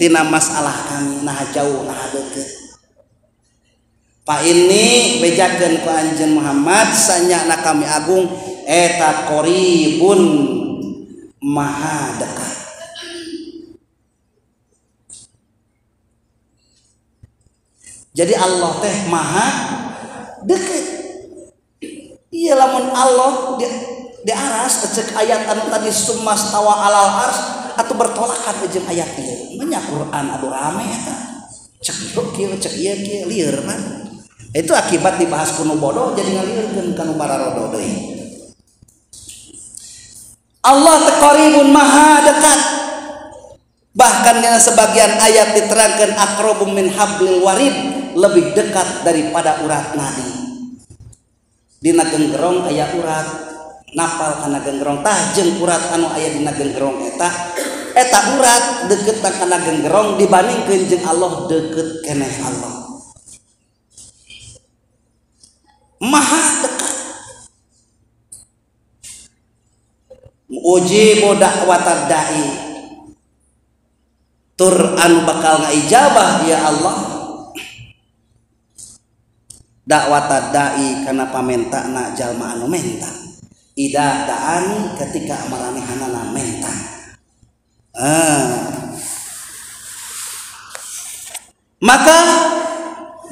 tina masalah kami nah jauh nah deukeut. Pak ini bejakeun ku anjeun Muhammad sanyana kami agung eta qoribun maha dekat. Jadi Allah teh maha dekat. Iya lamun Allah di aras cek ayat anu tadi summas tawa alal ars atau bertolakan jeung ayat ieu. Nya Quran adu rame eta. Cek kieu cek ieu kieu lieur mah. Itu akibat dibahas kuno bodoh jadi ngaliurkeun kanu bararodo deui. Allah taqaribun maha dekat. Bahkan dengan sebagian ayat diterangkan aqrabum min hablil warid, lebih dekat daripada urat nadi. Dina genggerong aya urat, napal kana genggerong tah jeung urat anu aya dina genggerong eta urat deukeut kana genggerong dibandingkeun jeung Allah deukeut keneh Allah. Maha dekat. Ujibu da'watad da'i, tur anu bakal ngaijabah ya Allah da'watad da'i kana pamentana jalma anu menta. Ida da'ani ketika maranehanana menta. Maka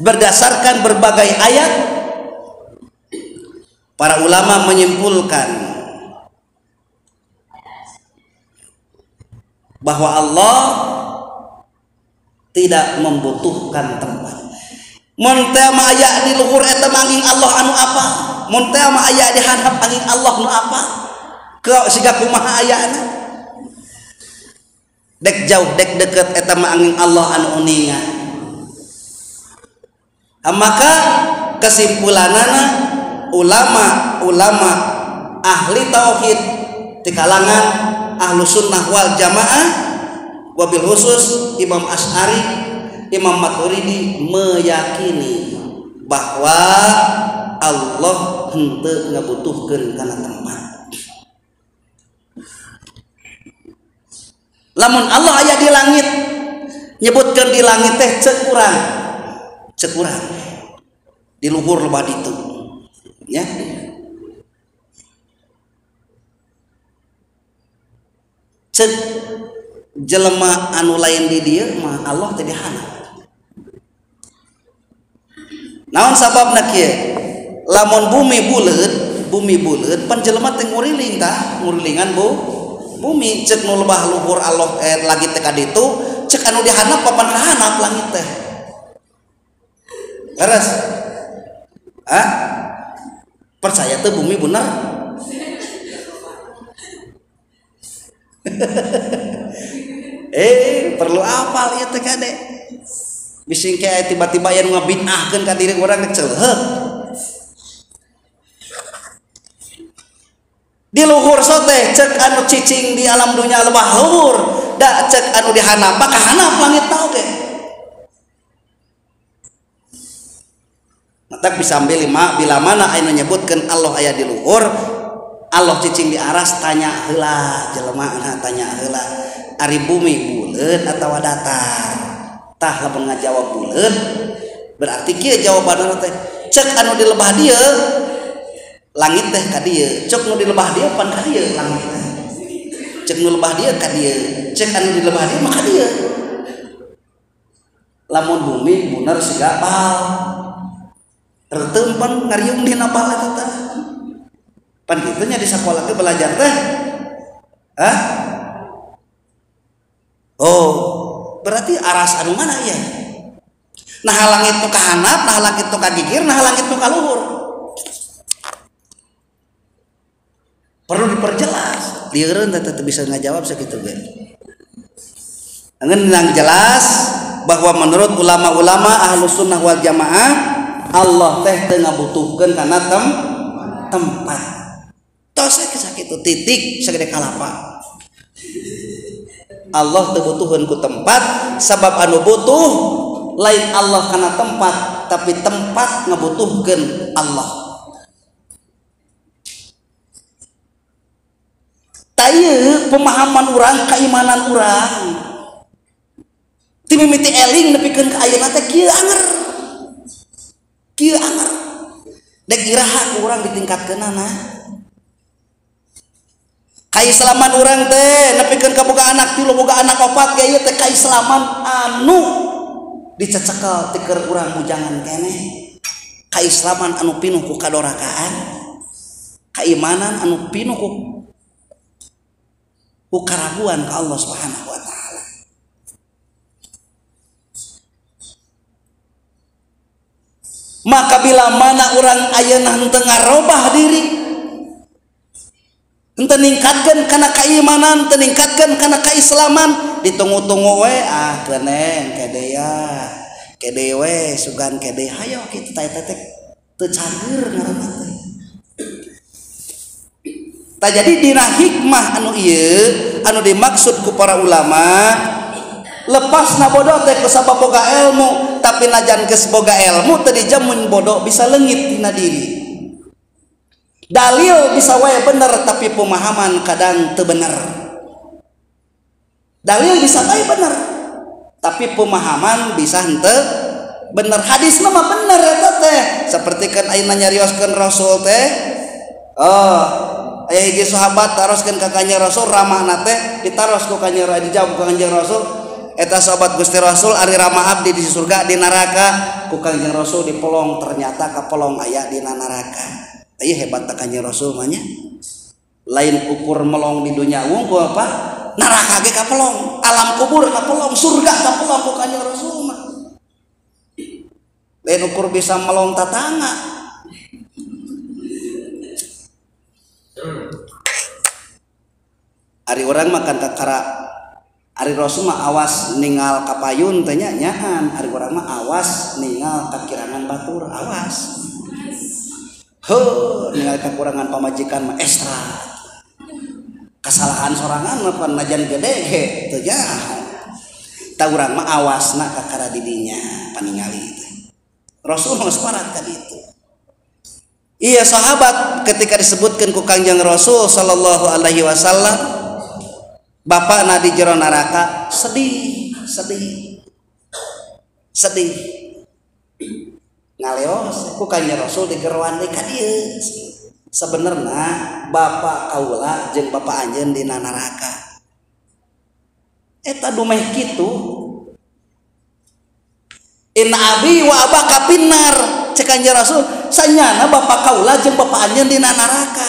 berdasarkan berbagai ayat para ulama menyimpulkan bahwa Allah tidak membutuhkan tempat. Mun teh mah aya di luhur eta manging Allah anu apa? Mun teh mah aya di handap angin Allah nu apa? Ke siga kumaha ayaana? Dek jauh dek deket eta mah angin Allah anu uningan. Maka kesimpulanana ulama ahli tauhid di kalangan ahlu sunnah wal jamaah wabil khusus Imam Asy'ari, Imam Maturidi meyakini bahwa Allah henteu ngabutuhkeun kana tempat. Lamun Allah aya di langit nyebutkeun di langit teh cek urang di luhur leuwah ditu ya. Cek jelema anu lain di dieu mah Allah teh dihandap. Naon sababna kieu? Lamun bumi buleut pan jelema teh nguriling tah, ngurilingan bumi cek nu leuwah luhur Allah langit teh ka ditu, cek anu dihandap papan kahandap langit teh. Leres? Percaya tuh bumi benar? Perlu apal ieu teh kade. Bising kayak tiba-tiba aya nu ngabid'ahkeun ka diri urang teh ceuheuk. Di luhur teh cek anu cicing di alam dunya leuwah luhur, da cek anu dihandap ka handap langit teh oge. Matak bisa bila mana anu nyebutkeun Allah aya di luhur, Allah cicing di aras tanya heula jelema tanya heula ari bumi buleut atawa datar. Tah lamun ngajawab buleut berarti kieu jawabanna teh cek anu di leuwah dieu langit teh ka dieu, cek nu di leuwah dieu pan ka dieu langit teh. Cek nu leuwah dieu ka dieu, cek anu di leuwah dieu mah ka dieu. Lamun bumi bener siga bal. Reuteum pan ngariung dina bal eta teh. pan kitunya di sekolah teh belajar teh oh berarti aras anu mana ya nah langit nu kahanap nah langit nu kagigir nah langit nu kaluhur perlu diperjelas lieureun teh bisa ngajawab sakitu ge ngan yang jelas bahwa menurut ulama-ulama Ahlus Sunnah wal Jamaah Allah teh teu ngabutuhkeun kana tempat tos sakitu titik sagede kalapa Allah teu butuhkeun ku tempat sabab anu butuh lain Allah kana tempat tapi tempat ngabutuhkeun Allah tayeu pemahaman urang keimanan urang ti mimiti eling nepikeun ka ayeuna teh kieu anger dek iraha urang ditingkatkeunana kaislaman urang teh nepikeun ka boga anak 3 boga anak 4 ge ieu teh kaislaman anu dicecekel ti keur urang bujangan keneh kaislaman anu pinuh ku kadorakaan keimanan anu pinuh ku karaguan ka Allah Subhanahu wa taala maka bila mana urang ayeuna henteu ngarobah diri henteu ningkatkeun kana keimanan henteu ningkatkeun kana keislaman ditunggu-tunggu we keneng kede we sugan kede hayo kitu teh teu cager ngaranna teh tah jadi dina hikmah anu ieu anu dimaksud ku para ulama lepasna bodoh teh kusabab boga ilmu tapi najan geus boga ilmu teu dijamun bodoh bisa leungit dina diri dalil bisa wae bener tapi pemahaman kadang teu bener dalil bisa wae bener tapi pemahaman bisa henteu bener hadisna mah bener eta teh sapertikeun ayeuna nyarioskeun Rasul teh aya hiji sahabat taroskeun ka Kanjeng Rasul ramahna teh ditaros ku Kanjeng Rasul dijawab ku Kanjeng Rasul eta sahabat Gusti Rasul ari ramah abdi di surga di neraka ku Kanjeng Rasul dipolong ternyata kapolong aya di neraka ieu hebat ta Kanjeng Rasul mah nya lain ukur melong di dunia wungku apa neraka ge kapolong alam kubur kapolong surga kapolong ku Kanjeng Rasul mah lain ukur bisa melong tatangga ari urang makan kakara ari Rasul mah awas ningal kapayun teh nya nyaan ari urang mah awas ningal kakirangan batur awas ningal kakurangan pamajikan mah ekstra kesalahan sorangan mah panajan gede ge teu jahat tah urang mah awasna kakara didinya paningali teh Rasul mah separat ka ditu iya sahabat ketika disebutkan ku Kanjeng Rasul sallallahu alaihi wasallam bapakna di jero neraka sedih ngaleos ku Kanjeng Rasul digeroan deui ka dieu sebenarnya bapak kaula jeung bapak anjeun dina neraka eta dumeh kitu inna abi wa abaka pinnar cek Kanjeng Rasul sanyana bapak kaula jeung bapak anjeun dina neraka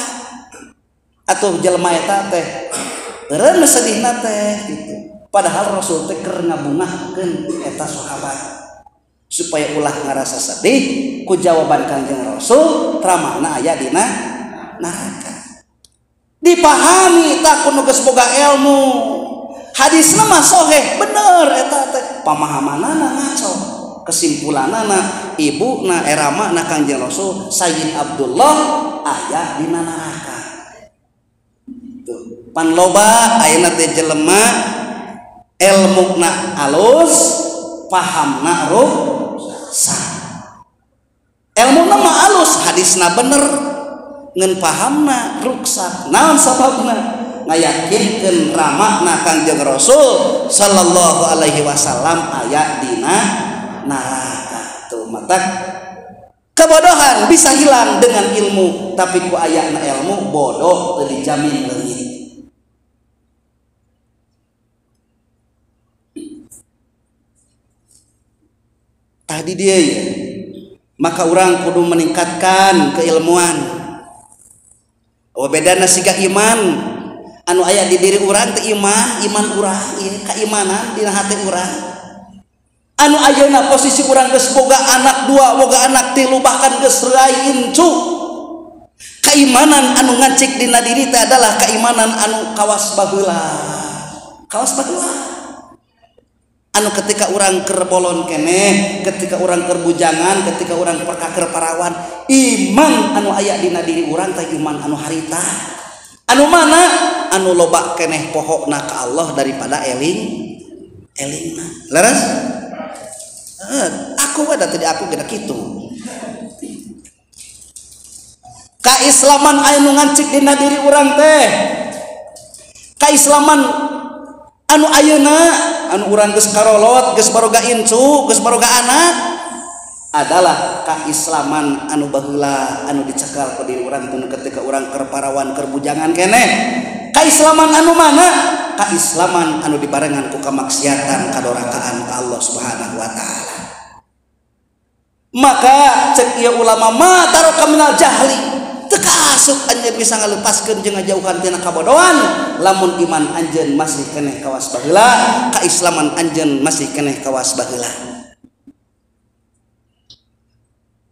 atuh jelema eta teh eureun sedihna teh gitu padahal Rasul teh keur ngabungahkeun eta sahabat supaya ulah ngarasa sedih ku jawaban Kanjeng Rasul ramahna aya dina neraka dipahami tak kudu geus boga ilmu hadisna mah sahih bener eta teh pamahamanana ngaco kesimpulanana ibuna eramana Kanjeng Rasul Sayyid Abdullah aya dina neraka tuh pan loba ayeuna teh jelema ilmuna alus pahamna rusak ilmuna mah alus hadisna bener ngan pahamna rusak naon sababna ngayakinkeun ramahna Kanjeng Rasul sallallahu alaihi wasallam aya dina neraka tuh mata kebodohan bisa hilang dengan ilmu tapi ku ayana ilmu bodoh teu dijamin leungit tadi dia ya maka orang kudu meningkatkan keilmuan bedana siga iman anu aya di diri urang teh iman urang ieu keimanan dina hati urang. Anu ayeuna posisi urang geus boga anak 2, boga anak 3 bahkan geus rai incu. Keimanan anu ngacik dina diri teh adalah keimanan anu kawas baheula. Kawas baheula. Anu ketika orang kerbolon keneh, ketika orang kerbujangan, ketika orang perkaker parawan, iman anu aya dina diri urang teh iman anu harita. Anu mana? Anu loba keneh pohona ka Allah daripada elingna. Leres? Aku ada tadi aku kena kitu. Kaislaman anu ngancik dina diri urang teh. Kaislaman anu ayeuna anu urang geus karolot, geus baroga incu, geus baroga anak adalah kaislaman anu baheula anu dicekal ku diri urang teh ketika urang keur parawan keur bujangan keneh. Kaislaman anu mana? Kaislaman anu dibarengan ku kamaksiatan kadorakaan ka Allah Subhanahu wa taala. Maka cek ieu ulama ma taraka minal jahli. Teu kaasup anjeun bisa ngalepaskeun jeung ngajauhan tina kabodohan lamun iman anjeun masih keneh kawas baheula, kaislaman anjeun masih keneh kawas baheula.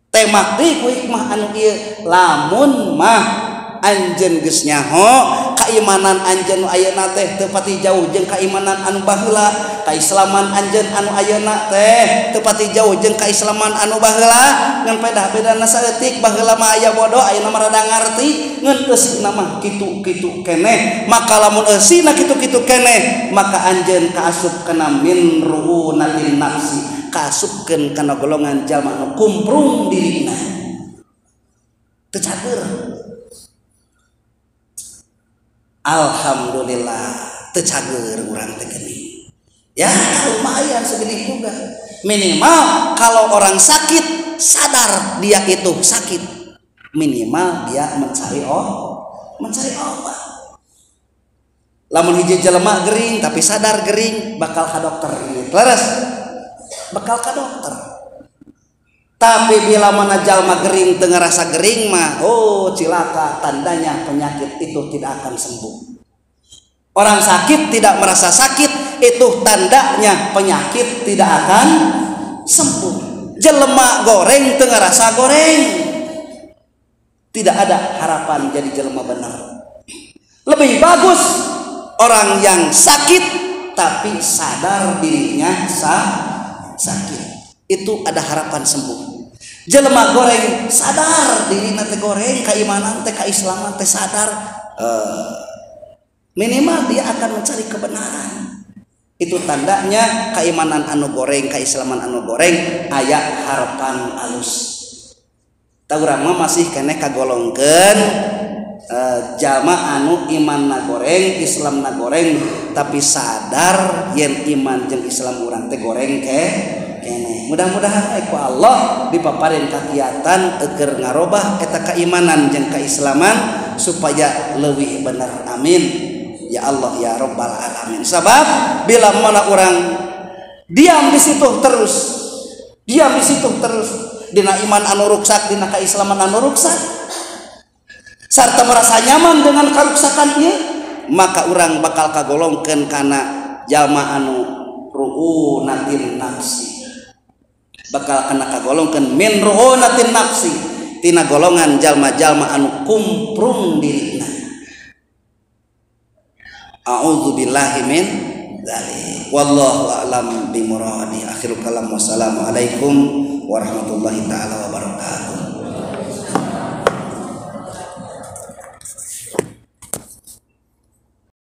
Temak deui ku hikmah anu ieu lamun mah anjeun geus nyaho keimanan anjeun nu ayeuna teh teu pati jauh jeung keimanan anu baheula, kaislaman anjeun anu ayeuna teh teu pati jauh jeung kaislaman anu baheula. Ngan pedah-pedana saeutik baheula mah aya bodoh, ayeuna mah rada ngarti, ngan eusina mah kitu-kitu keneh. Maka lamun eusina kitu-kitu keneh, maka anjeun kaasup kana min ru'unatin nafsi, kaasupkeun kana golongan jalma anu kumprung dirina. Teu cager. Alhamdulillah teu cager urang teh geuning. Ya lumayan segede juga. Minimal kalau orang sakit sadar dia itu sakit. Minimal dia mencari obat. Lamun hiji jelema gering tapi sadar gering bakal ka dokter. Leres? Bakal ka dokter. Tapi bila mana jalma gering teu ngarasa gering mah, oh cilaka, tandanya penyakit itu tidak akan sembuh. Orang sakit tidak merasa sakit, itu tandanya penyakit tidak akan sembuh. Jelema goreng teu ngarasa goreng, tidak ada harapan jadi jelema benar. Lebih bagus orang yang sakit tapi sadar dirinya sakit. Itu ada harapan sembuh. Jelema goreng sadar diri teh goreng, keimanan teh kaislaman teh sadar, minimal dia akan mencari kebenaran. Itu tandanya keimanan anu goreng, kaislaman anu goreng aya harapan alus. Tah urang mah masih keneh kagolongkeun jalma anu imanna goreng, islamna goreng tapi sadar yen iman jeung Islam urang teh goreng keneh. Mudah-mudahan ku Allah dipaparin kakiatan keur ngarobah eta keimanan jeung kaislaman supaya leuwih bener. Amin ya Allah ya rabbal alamin. Sabab bila mana orang diam di situ terus dina iman anu ruksak, dina kaislaman anu ruksak, sarta merasa nyaman dengan karuksakan ieu, maka orang bakal kagolongkeun kana jalma anu ru'unatin nafsi, bakal kena kagolongkeun min ru'unatin nafsi, tina golongan jalma-jalma anu kumprung dirina. A'udzubillahi min dzalik. Wallahu a'lam bimuradi. Akhirul kalam. Wassalamualaikum warahmatullahi taala wabarakatuh.